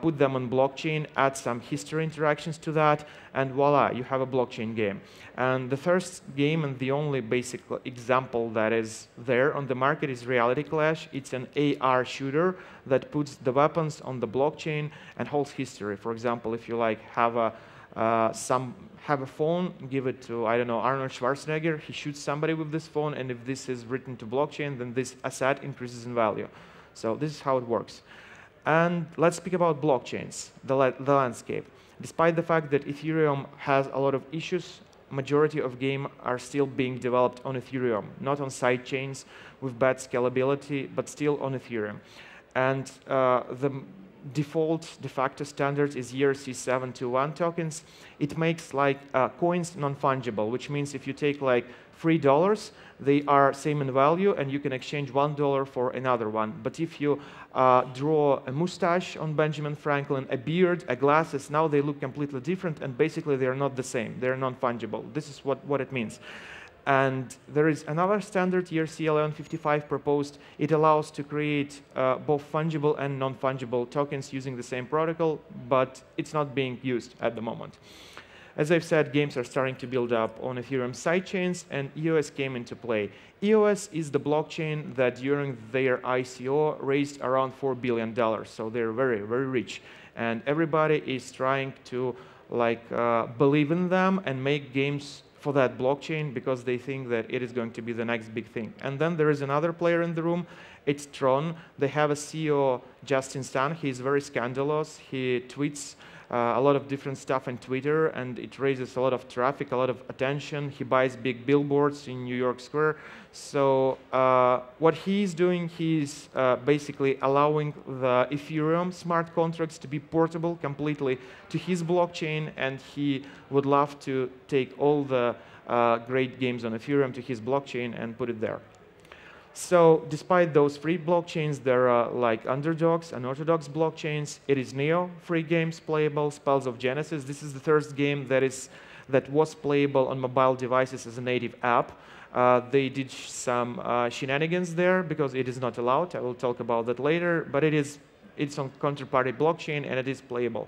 put them on blockchain, add some history interactions to that, and voila, you have a blockchain game. And the first game and the only basic example that is there on the market is Reality Clash. It's an AR shooter that puts the weapons on the blockchain and holds history. For example, if you like have a phone, give it to, I don't know, Arnold Schwarzenegger, he shoots somebody with this phone, and if this is written to blockchain, then this asset increases in value. So this is how it works. And let's speak about blockchains, the landscape. Despite the fact that Ethereum has a lot of issues, majority of games are still being developed on Ethereum, not on side chains with bad scalability, but still on Ethereum. And the default de facto standard is ERC-721 tokens. It makes like coins non-fungible, which means if you take like $3, they are same in value, and you can exchange $1 for another one. But if you draw a mustache on Benjamin Franklin, a beard, a glasses, now they look completely different, and basically they are not the same. They're non-fungible. This is what it means. And there is another standard, ERC-1155 proposed. It allows to create both fungible and non-fungible tokens using the same protocol, but it's not being used at the moment. As I've said, games are starting to build up on Ethereum sidechains, and EOS came into play. EOS is the blockchain that during their ICO raised around $4 billion, so they're very, very rich. And everybody is trying to like believe in them and make games for that blockchain because they think that it is going to be the next big thing. And then there is another player in the room. It's Tron. They have a CEO, Justin Sun. He's very scandalous. He tweets a lot of different stuff on Twitter, and it raises a lot of traffic, a lot of attention. He buys big billboards in New York Square. So what he's doing, he's basically allowing the Ethereum smart contracts to be portable completely to his blockchain, and he would love to take all the great games on Ethereum to his blockchain and put it there. So despite those free blockchains, there are like underdogs and orthodox blockchains. It is Neo, free games playable, Spells of Genesis. This is the first game that was playable on mobile devices as a native app. They did some shenanigans there because it is not allowed. I will talk about that later, but it's on counterparty blockchain and it is playable.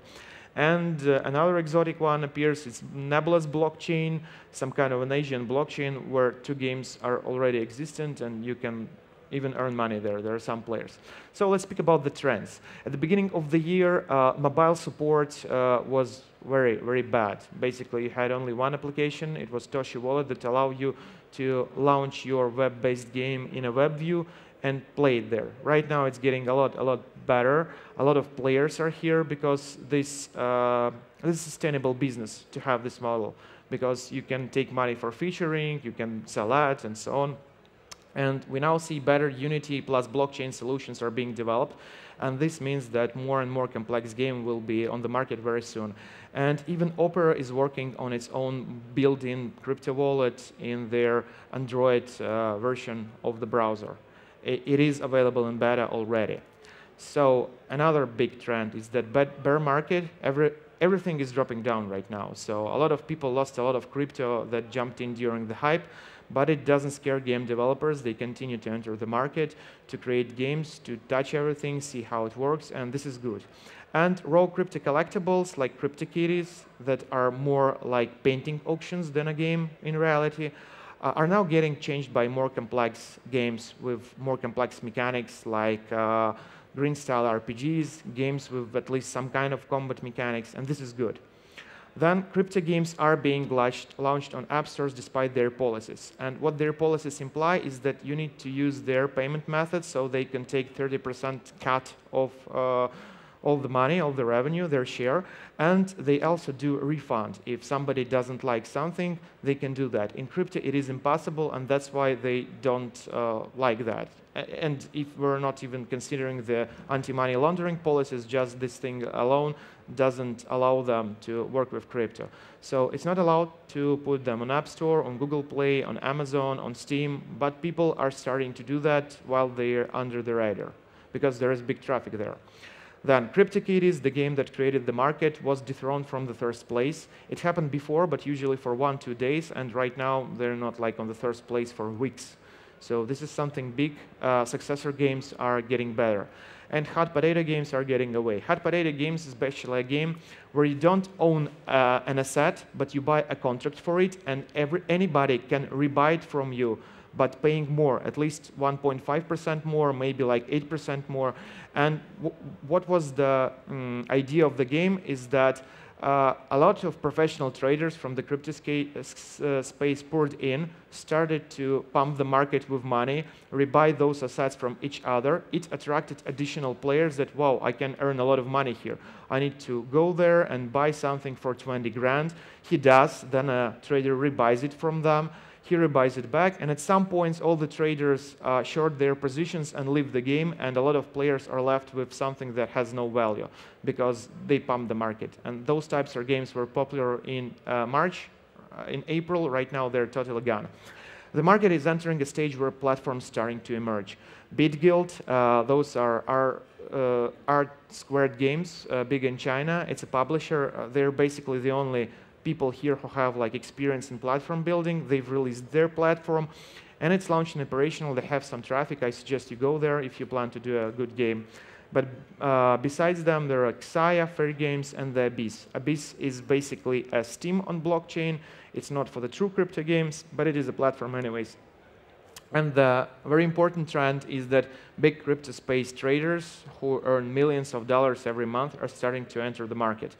And another exotic one appears, it's Nebulous blockchain, some kind of an Asian blockchain where two games are already existent and you can even earn money there. There are some players. So let's speak about the trends. At the beginning of the year, mobile support was very, very bad. Basically, you had only one application. It was Toshi Wallet that allowed you to launch your web-based game in a web view and play it there. Right now, it's getting a lot better. A lot of players are here because this is a sustainable business to have this model, because you can take money for featuring, you can sell ads, and so on. And we now see better Unity plus blockchain solutions are being developed. And this means that more and more complex game will be on the market very soon. And even Opera is working on its own built-in crypto wallet in their Android version of the browser. It is available in beta already. So another big trend is that bear market, everything is dropping down right now. So a lot of people lost a lot of crypto that jumped in during the hype, but it doesn't scare game developers. They continue to enter the market, to create games, to touch everything, see how it works, and this is good. And raw crypto collectibles like CryptoKitties that are more like painting auctions than a game in reality are now getting changed by more complex games with more complex mechanics like green-style RPGs, games with at least some kind of combat mechanics, and this is good. Then crypto games are being launched on app stores despite their policies. And what their policies imply is that you need to use their payment methods so they can take 30% cut of all the money, all the revenue, their share, and they also do a refund. If somebody doesn't like something, they can do that. In crypto, it is impossible, and that's why they don't like that. And if we're not even considering the anti-money laundering policies, just this thing alone doesn't allow them to work with crypto. So it's not allowed to put them on App Store, on Google Play, on Amazon, on Steam, but people are starting to do that while they're under the radar, because there is big traffic there. Then CryptoKitties, the game that created the market, was dethroned from the first place. It happened before, but usually for 1-2 days, and right now they're not like on the first place for weeks. So this is something big. Successor games are getting better. And hot potato games are getting away. Hot potato games is basically a game where you don't own an asset, but you buy a contract for it, and anybody can rebuy it from you, but paying more, at least 1.5% more, maybe like 8% more. And what was the idea of the game is that a lot of professional traders from the crypto space poured in, started to pump the market with money, rebuy those assets from each other. It attracted additional players that, wow, I can earn a lot of money here. I need to go there and buy something for 20 grand. He does, then a trader rebuys it from them. He rebuys it back, and at some points all the traders short their positions and leave the game, and a lot of players are left with something that has no value because they pump the market. And those types of games were popular in March, in April. Right now they're totally gone. The market is entering a stage where platforms starting to emerge. BitGuild, those are art squared games, big in China. It's a publisher. They're basically the only people here who have like experience in platform building. They've released their platform and it's launched and operational. They have some traffic. I suggest you go there if you plan to do a good game. But besides them, there are Xaya, Fair Games, and the Abyss. Abyss is basically a Steam on blockchain. It's not for the true crypto games, but it is a platform anyways. And the very important trend is that big crypto space traders who earn millions of dollars every month are starting to enter the market.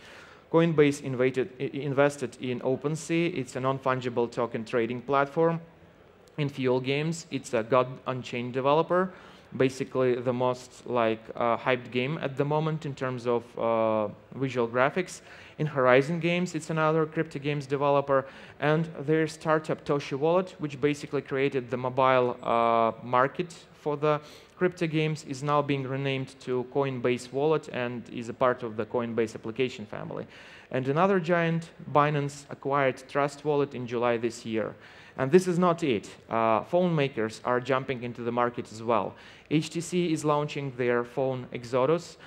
Coinbase invested in OpenSea. It's a non-fungible token trading platform. In Fuel Games, it's a God Unchained developer, basically the most hyped game at the moment in terms of visual graphics. In Horizon Games, it's another crypto games developer, and their startup Toshi Wallet, which basically created the mobile market for the crypto games, is now being renamed to Coinbase Wallet and is a part of the Coinbase application family. And another giant, Binance, acquired Trust Wallet in July this year. And this is not it. Phone makers are jumping into the market as well. HTC is launching their phone Exodus.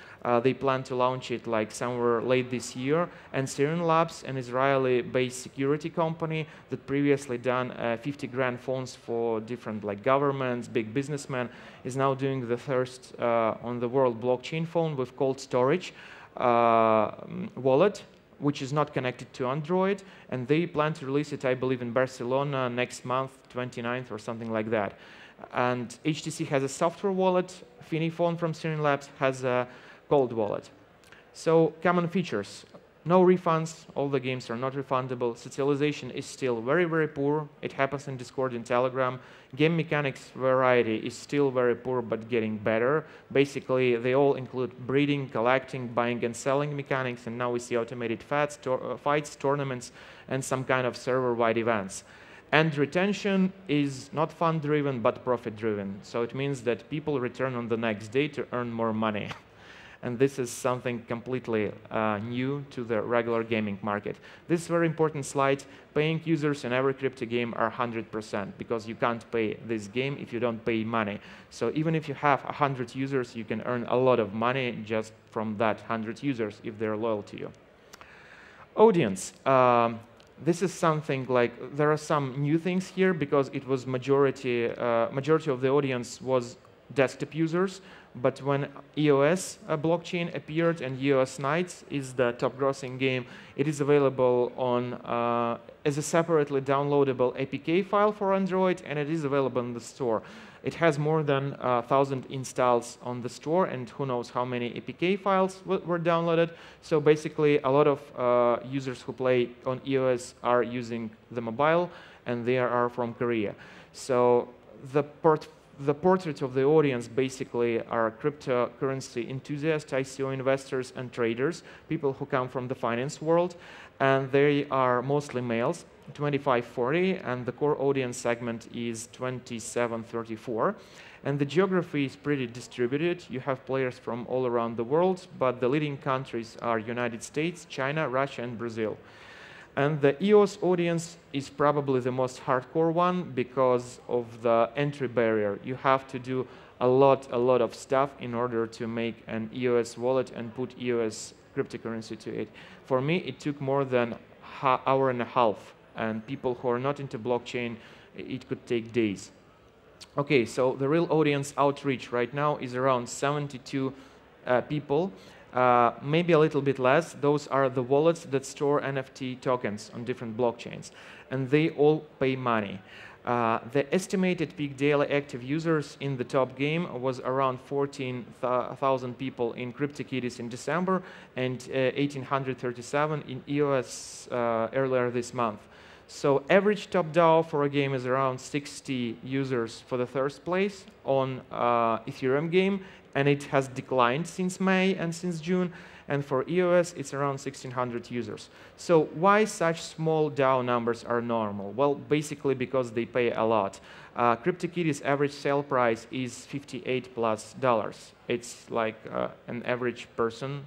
They plan to launch it like somewhere late this year. And Siren Labs, an Israeli-based security company that previously done 50 grand phones for different governments, big businessmen, is now doing the first on the world blockchain phone with cold storage wallet, which is not connected to Android, and they plan to release it, I believe, in Barcelona next month, 29th or something like that. And HTC has a software wallet. Phone from Siren Labs has a cold wallet. So common features. No refunds, all the games are not refundable. Socialization is still very, very poor. It happens in Discord and Telegram. Game mechanics variety is still very poor, but getting better. Basically, they all include breeding, collecting, buying and selling mechanics, and now we see automated fights, tournaments, and some kind of server-wide events. And retention is not fund-driven, but profit-driven. So it means that people return on the next day to earn more money. And this is something completely new to the regular gaming market. This is a very important slide. Paying users in every crypto game are 100%, because you can't pay this game if you don't pay money. So even if you have 100 users, you can earn a lot of money just from that 100 users if they're loyal to you. Audience. This is something like, there are some new things here because it was majority of the audience was desktop users. But when EOS blockchain appeared, and EOS Knights is the top grossing game, it is available on as a separately downloadable APK file for Android, and it is available in the store. It has more than 1,000 installs on the store, and who knows how many APK files were downloaded. So basically, a lot of users who play on EOS are using the mobile, and they are from Korea. So the portrait of the audience basically are cryptocurrency enthusiasts, ICO investors, and traders, people who come from the finance world, and they are mostly males, 25-40, and the core audience segment is 27-34. And the geography is pretty distributed. You have players from all around the world, but the leading countries are United States, China, Russia, and Brazil. And the EOS audience is probably the most hardcore one because of the entry barrier. You have to do a lot of stuff in order to make an EOS wallet and put EOS cryptocurrency to it. For me, it took more than an hour and a half. And people who are not into blockchain, it could take days. Okay, so the real audience outreach right now is around 72 people. Maybe a little bit less. Those are the wallets that store NFT tokens on different blockchains, and they all pay money. The estimated peak daily active users in the top game was around 14,000 people in CryptoKitties in December and 1,837 in EOS earlier this month. So average top DAO for a game is around 60 users for the first place on Ethereum game, and it has declined since May and since June. And for EOS, it's around 1,600 users. So why such small DAO numbers are normal? Well, basically because they pay a lot. CryptoKitties' average sale price is $58+. It's like an average person,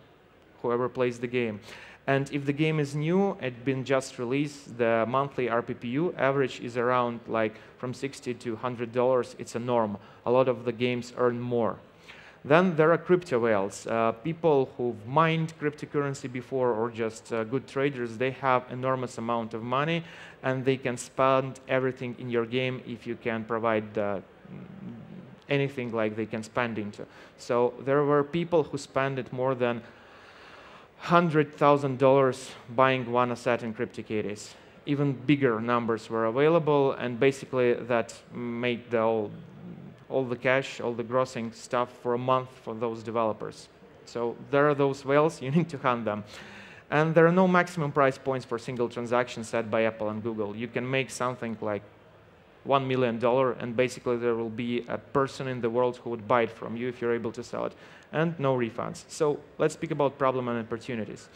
whoever plays the game. And if the game is new, it's been just released, the monthly RPPU average is around like from $60 to $100. It's a norm. A lot of the games earn more. Then there are crypto whales, people who've mined cryptocurrency before or just good traders. They have enormous amount of money and they can spend everything in your game if you can provide anything like they can spend into. So there were people who spent it more than $100,000 buying one asset in CryptoKitties. Even bigger numbers were available, and basically that made all the cash, all the grossing stuff for a month for those developers. So there are those whales, you need to hunt them. And there are no maximum price points for single transactions set by Apple and Google. You can make something like $1 million, and basically there will be a person in the world who would buy it from you if you're able to sell it, and no refunds. So let's speak about problems and opportunities.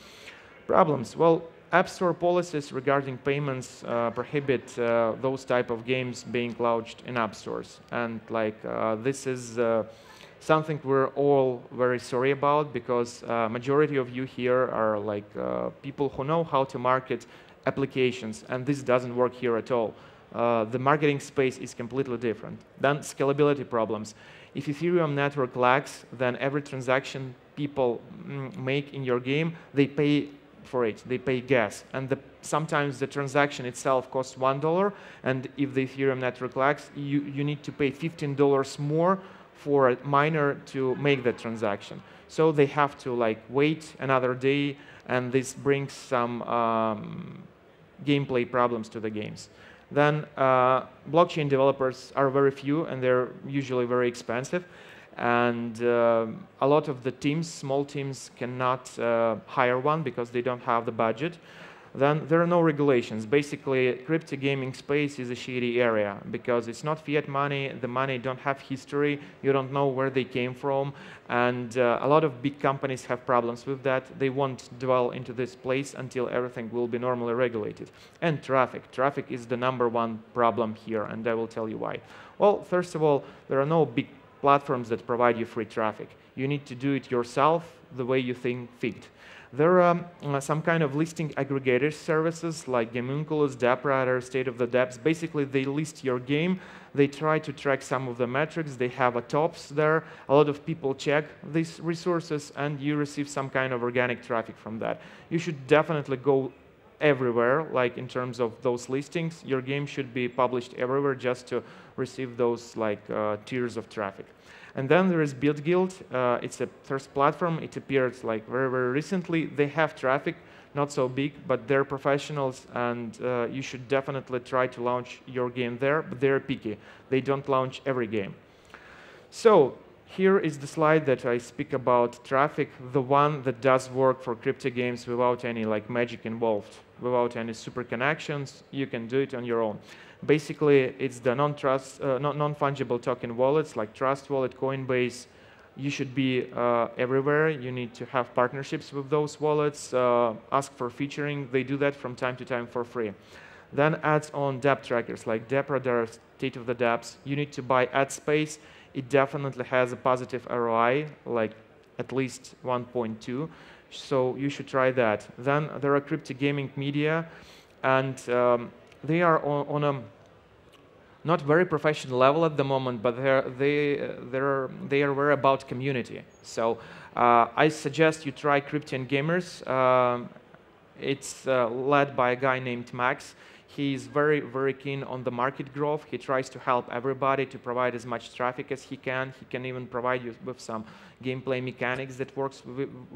Problems, well, App Store policies regarding payments prohibit those type of games being launched in App Stores. And like this is something we're all very sorry about, because majority of you here are like people who know how to market applications, and this doesn't work here at all. The marketing space is completely different. Then scalability problems. If Ethereum network lags, then every transaction people make in your game, they pay for it. They pay gas. And sometimes the transaction itself costs $1, and if the Ethereum network lags, you need to pay $15 more for a miner to make that transaction. So they have to like wait another day, and this brings some gameplay problems to the games. Then blockchain developers are very few, and they're usually very expensive. And a lot of the teams, small teams, cannot hire one because they don't have the budget. Then there are no regulations. Basically, crypto gaming space is a shady area because it's not fiat money. The money don't have history. You don't know where they came from. And a lot of big companies have problems with that. They won't dwell into this place until everything will be normally regulated. And traffic. Traffic is the #1 problem here, and I will tell you why. Well, first of all, there are no big platforms that provide you free traffic. You need to do it yourself the way you think fit. There are some kind of listing aggregator services like Gamunculus, DappRadar, State of the Dapps. Basically, they list your game. They try to track some of the metrics. They have a tops there. A lot of people check these resources, and you receive some kind of organic traffic from that. You should definitely go everywhere, like in terms of those listings. Your game should be published everywhere just to receive those tiers of traffic. And then there is Build Guild. It's a first platform. It appeared very, very recently. They have traffic, not so big, but they're professionals, and you should definitely try to launch your game there, but they're picky. They don't launch every game. So here is the slide that I speak about traffic, the one that does work for crypto games without any magic involved, without any super connections. You can do it on your own. Basically, it's the non-fungible token wallets like Trust Wallet, Coinbase. You should be everywhere. You need to have partnerships with those wallets, ask for featuring. They do that from time to time for free. Then ads on dApp trackers like DappRadar, State of the Dapps. You need to buy ad space. It definitely has a positive ROI, like at least 1.2. So you should try that. Then there are crypto gaming media, and they are on a not very professional level at the moment, but they are very about community. So I suggest you try Crypto and Gamers. It's led by a guy named Max. He's very, very keen on the market growth. He tries to help everybody to provide as much traffic as he can. He can even provide you with some gameplay mechanics that works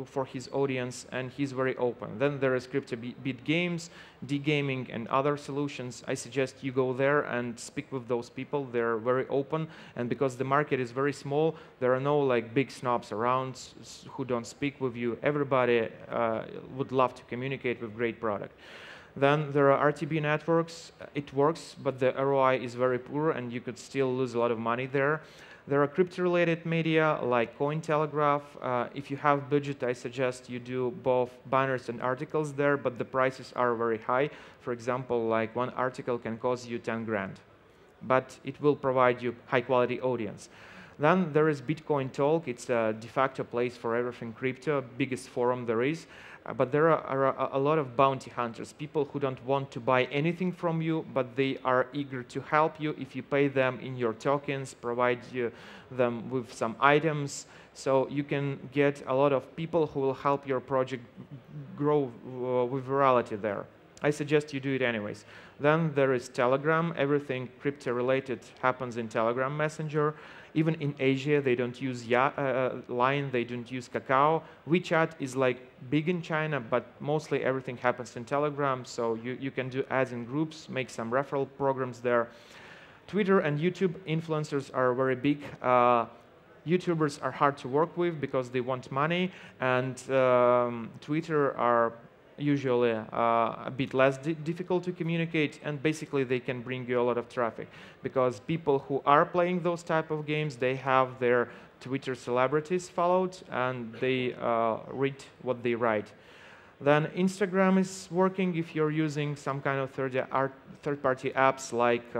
for his audience, and he's very open. Then there is Crypto Beat Games, D-Gaming, and other solutions. I suggest you go there and speak with those people. They're very open, and because the market is very small, there are no big snobs around who don't speak with you. Everybody would love to communicate with great product. Then there are RTB networks. It works, but the ROI is very poor, and you could still lose a lot of money there. There are crypto-related media like Cointelegraph. If you have budget, I suggest you do both banners and articles there, but the prices are very high. For example, one article can cost you 10 grand, but it will provide you high-quality audience. Then there is Bitcoin Talk. It's a de facto place for everything crypto, biggest forum there is. But there are a lot of bounty hunters, people who don't want to buy anything from you, but they are eager to help you if you pay them in your tokens, provide them with some items. So you can get a lot of people who will help your project grow with virality there. I suggest you do it anyways. Then there is Telegram. Everything crypto-related happens in Telegram Messenger. Even in Asia, they don't use Line, they don't use Kakao. WeChat is big in China, but mostly everything happens in Telegram, so you can do ads in groups, make some referral programs there. Twitter and YouTube influencers are very big. YouTubers are hard to work with because they want money, and Twitter are usually a bit less difficult to communicate, and basically they can bring you a lot of traffic because people who are playing those type of games, they have their Twitter celebrities followed, and they read what they write. Then Instagram is working if you're using some kind of third-party apps like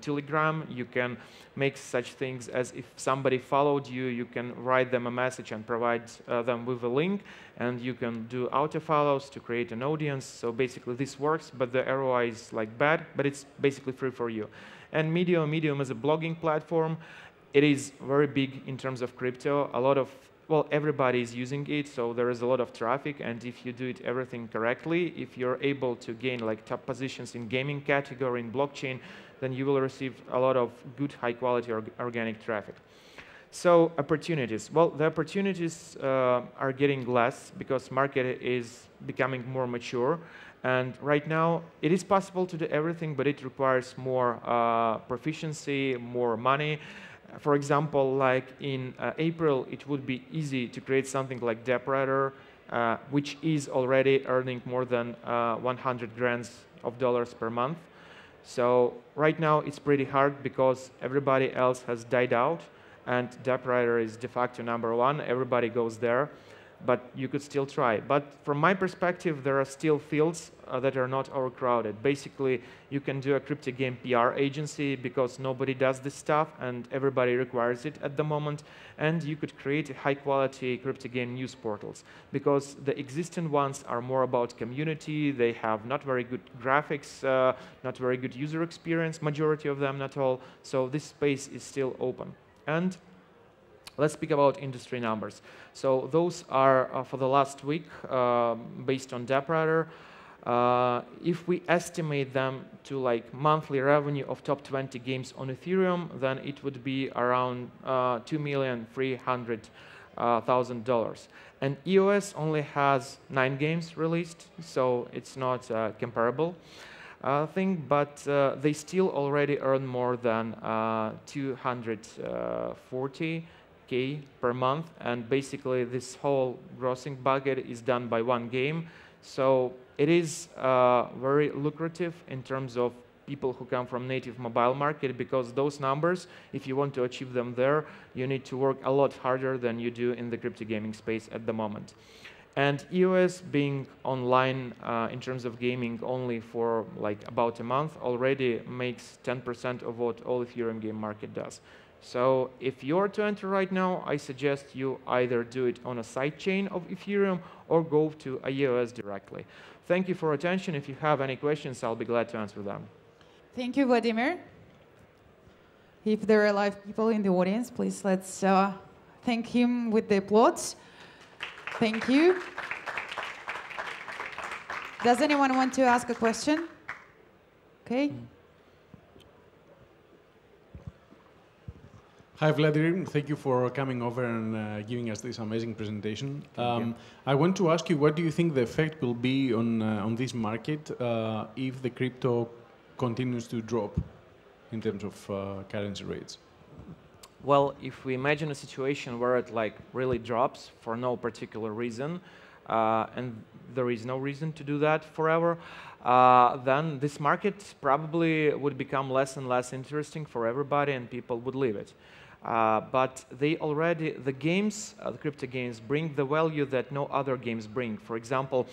Telegram. You can make such things as if somebody followed you, you can write them a message and provide them with a link, and you can do auto-follows to create an audience. So basically this works, but the ROI is bad, but it's basically free for you. And Medium is a blogging platform. It is very big in terms of crypto. A lot of everybody is using it, so there is a lot of traffic, and if you do it everything correctly, if you're able to gain top positions in gaming category, in blockchain, then you will receive a lot of good, high-quality organic traffic. So opportunities. Well, the opportunities are getting less because market is becoming more mature, and right now it is possible to do everything, but it requires more proficiency, more money. For example, in April, it would be easy to create something like DappRadar. which is already earning more than 100 grand of dollars per month. So right now it's pretty hard because everybody else has died out, and DappRider is de facto #1. Everybody goes there, but you could still try. But from my perspective, there are still fields that are not overcrowded. Basically, you can do a crypto game PR agency because nobody does this stuff and everybody requires it at the moment. And you could create high-quality crypto game news portals because the existing ones are more about community. They have not very good graphics, not very good user experience, majority of them, not all. So this space is still open. And let's speak about industry numbers. So those are for the last week based on DappRider. If we estimate them to like monthly revenue of top 20 games on Ethereum, then it would be around $2,300,000. And EOS only has 9 games released, so it's not comparable thing, but they still already earn more than 240K per month, and basically this whole grossing bucket is done by one game. So it is very lucrative in terms of people who come from native mobile market, because those numbers, if you want to achieve them there, you need to work a lot harder than you do in the crypto gaming space at the moment. And EOS being online in terms of gaming only for like about a month already makes 10% of what all Ethereum game market does. So if you're to enter right now, I suggest you either do it on a sidechain of Ethereum or go to EOS directly. Thank you for attention. If you have any questions, I'll be glad to answer them. Thank you, Vladimir. If there are live people in the audience, please let's thank him with the applause. Thank you. Does anyone want to ask a question? Okay. Hi, Vladimir. Thank you for coming over and giving us this amazing presentation. I want to ask you, what do you think the effect will be on this market if the crypto continues to drop in terms of currency rates? Well, if we imagine a situation where it like really drops for no particular reason, and there is no reason to do that forever, then this market probably would become less and less interesting for everybody and people would leave it. But the games, the crypto games, bring the value that no other games bring. For example,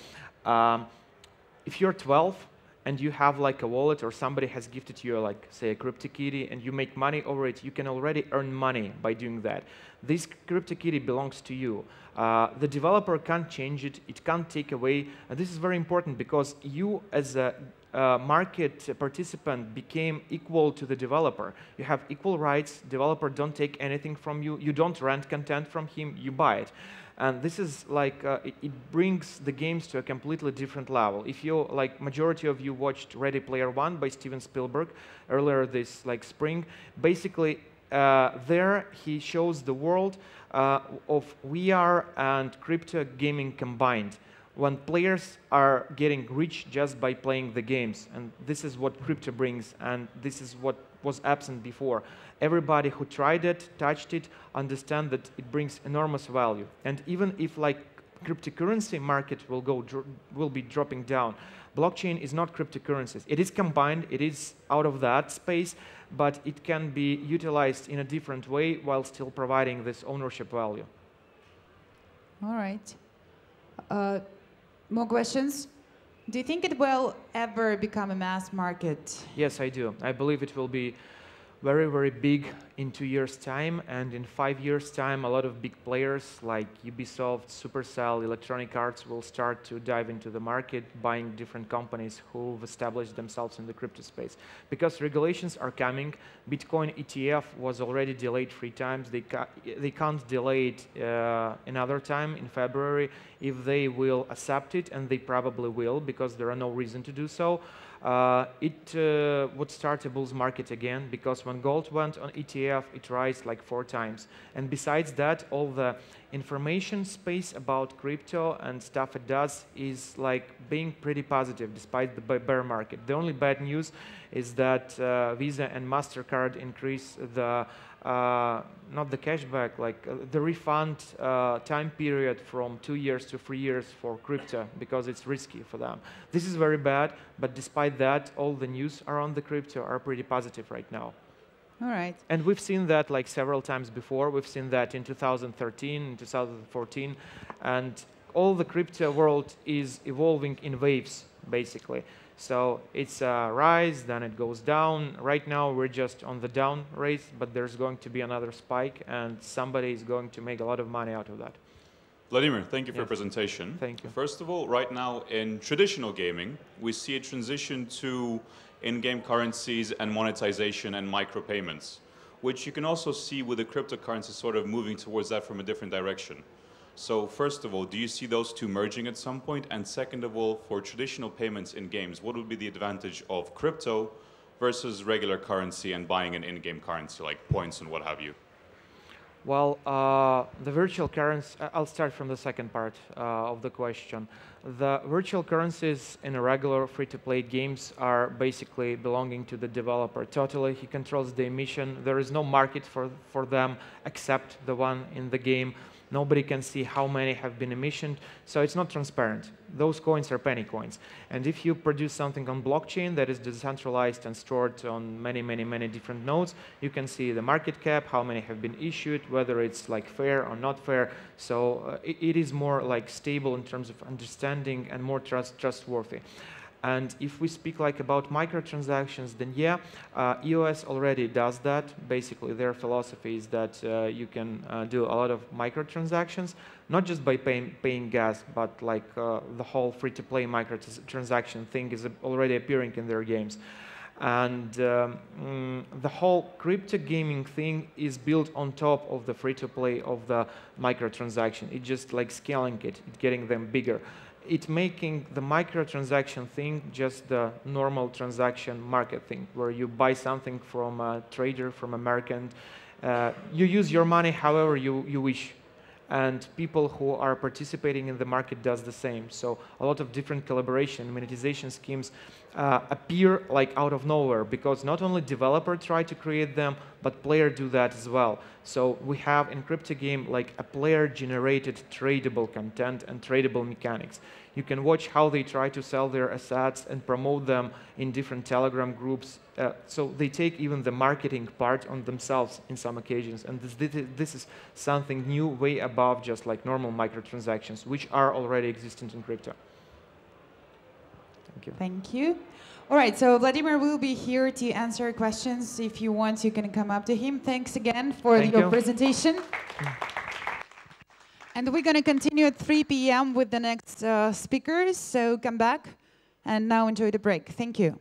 if you're 12 and you have like a wallet or somebody has gifted you like, say, a CryptoKitty and you make money over it, you can already earn money by doing that. This CryptoKitty belongs to you. The developer can't change it, it can't take away. And this is very important because you as a market participant became equal to the developer. You have equal rights, developer don't take anything from you, you don't rent content from him, you buy it. And this is like, it brings the games to a completely different level. If you, like majority of you watched Ready Player One by Steven Spielberg earlier this like spring, basically there he shows the world of VR and crypto gaming combined, when players are getting rich just by playing the games. And this is what crypto brings, and this is what was absent before. Everybody who tried it, touched it, understand that it brings enormous value. And even if like cryptocurrency market will be dropping down, blockchain is not cryptocurrencies. It is combined, it is out of that space, but it can be utilized in a different way while still providing this ownership value. All right. More questions? Do you think it will ever become a mass market? Yes, I do. I believe it will be very, very big in 2 years' time, and in 5 years' time, a lot of big players like Ubisoft, Supercell, Electronic Arts will start to dive into the market, buying different companies who've established themselves in the crypto space. Because regulations are coming, Bitcoin ETF was already delayed 3 times. They can't delay it another time in February. If they will accept it, and they probably will, because there are no reason to do so, it would start a bull's market again, because when when gold went on ETF, it rose like 4 times. And besides that, all the information space about crypto and stuff it does is like being pretty positive despite the bear market. The only bad news is that Visa and MasterCard increase the not the cashback, like the refund time period from 2 years to 3 years for crypto because it's risky for them. This is very bad, but despite that, all the news around the crypto are pretty positive right now. All right. And we've seen that like several times before. We've seen that in 2013, in 2014, and all the crypto world is evolving in waves, basically. So it's a rise, then it goes down. Right now, we're just on the down race, but there's going to be another spike, and somebody is going to make a lot of money out of that. Vladimir, thank you for your presentation. Thank you. First of all, right now in traditional gaming, we see a transition to in-game currencies and monetization and micropayments, which you can also see with the cryptocurrency sort of moving towards that from a different direction. So first of all, do you see those two merging at some point? And second of all, for traditional payments in games, what would be the advantage of crypto versus regular currency and buying an in-game currency like points and what have you? Well, the virtual currency, I'll start from the second part of the question. The virtual currencies in a regular free-to-play games are basically belonging to the developer totally. He controls the emission. There is no market for them except the one in the game. Nobody can see how many have been emissioned, so it's not transparent. Those coins are penny coins. And if you produce something on blockchain that is decentralized and stored on many different nodes, you can see the market cap, how many have been issued, whether it's like fair or not fair. So it is more like stable in terms of understanding and more trustworthy. And if we speak like about microtransactions, then yeah, EOS already does that. Basically, their philosophy is that you can do a lot of microtransactions, not just by paying gas, but like the whole free-to-play microtransaction thing is already appearing in their games. And the whole crypto gaming thing is built on top of the free-to-play of the microtransaction. It's just like scaling it, getting them bigger. It's making the microtransaction thing just the normal transaction market thing, where you buy something from a trader, from a merchant. You use your money however you wish. And people who are participating in the market does the same. So a lot of different collaboration, monetization schemes appear like out of nowhere, because not only developer try to create them, but player do that as well. So we have in crypto game like a player-generated tradable content and tradable mechanics. You can watch how they try to sell their assets and promote them in different Telegram groups. So they take even the marketing part on themselves in some occasions. And this is something new, way above just like normal microtransactions, which are already existent in crypto. Thank you. Thank you. All right, so Vladimir will be here to answer questions. If you want, you can come up to him. Thanks again for your presentation. And we're going to continue at 3 p.m. with the next speakers, so come back and now enjoy the break. Thank you.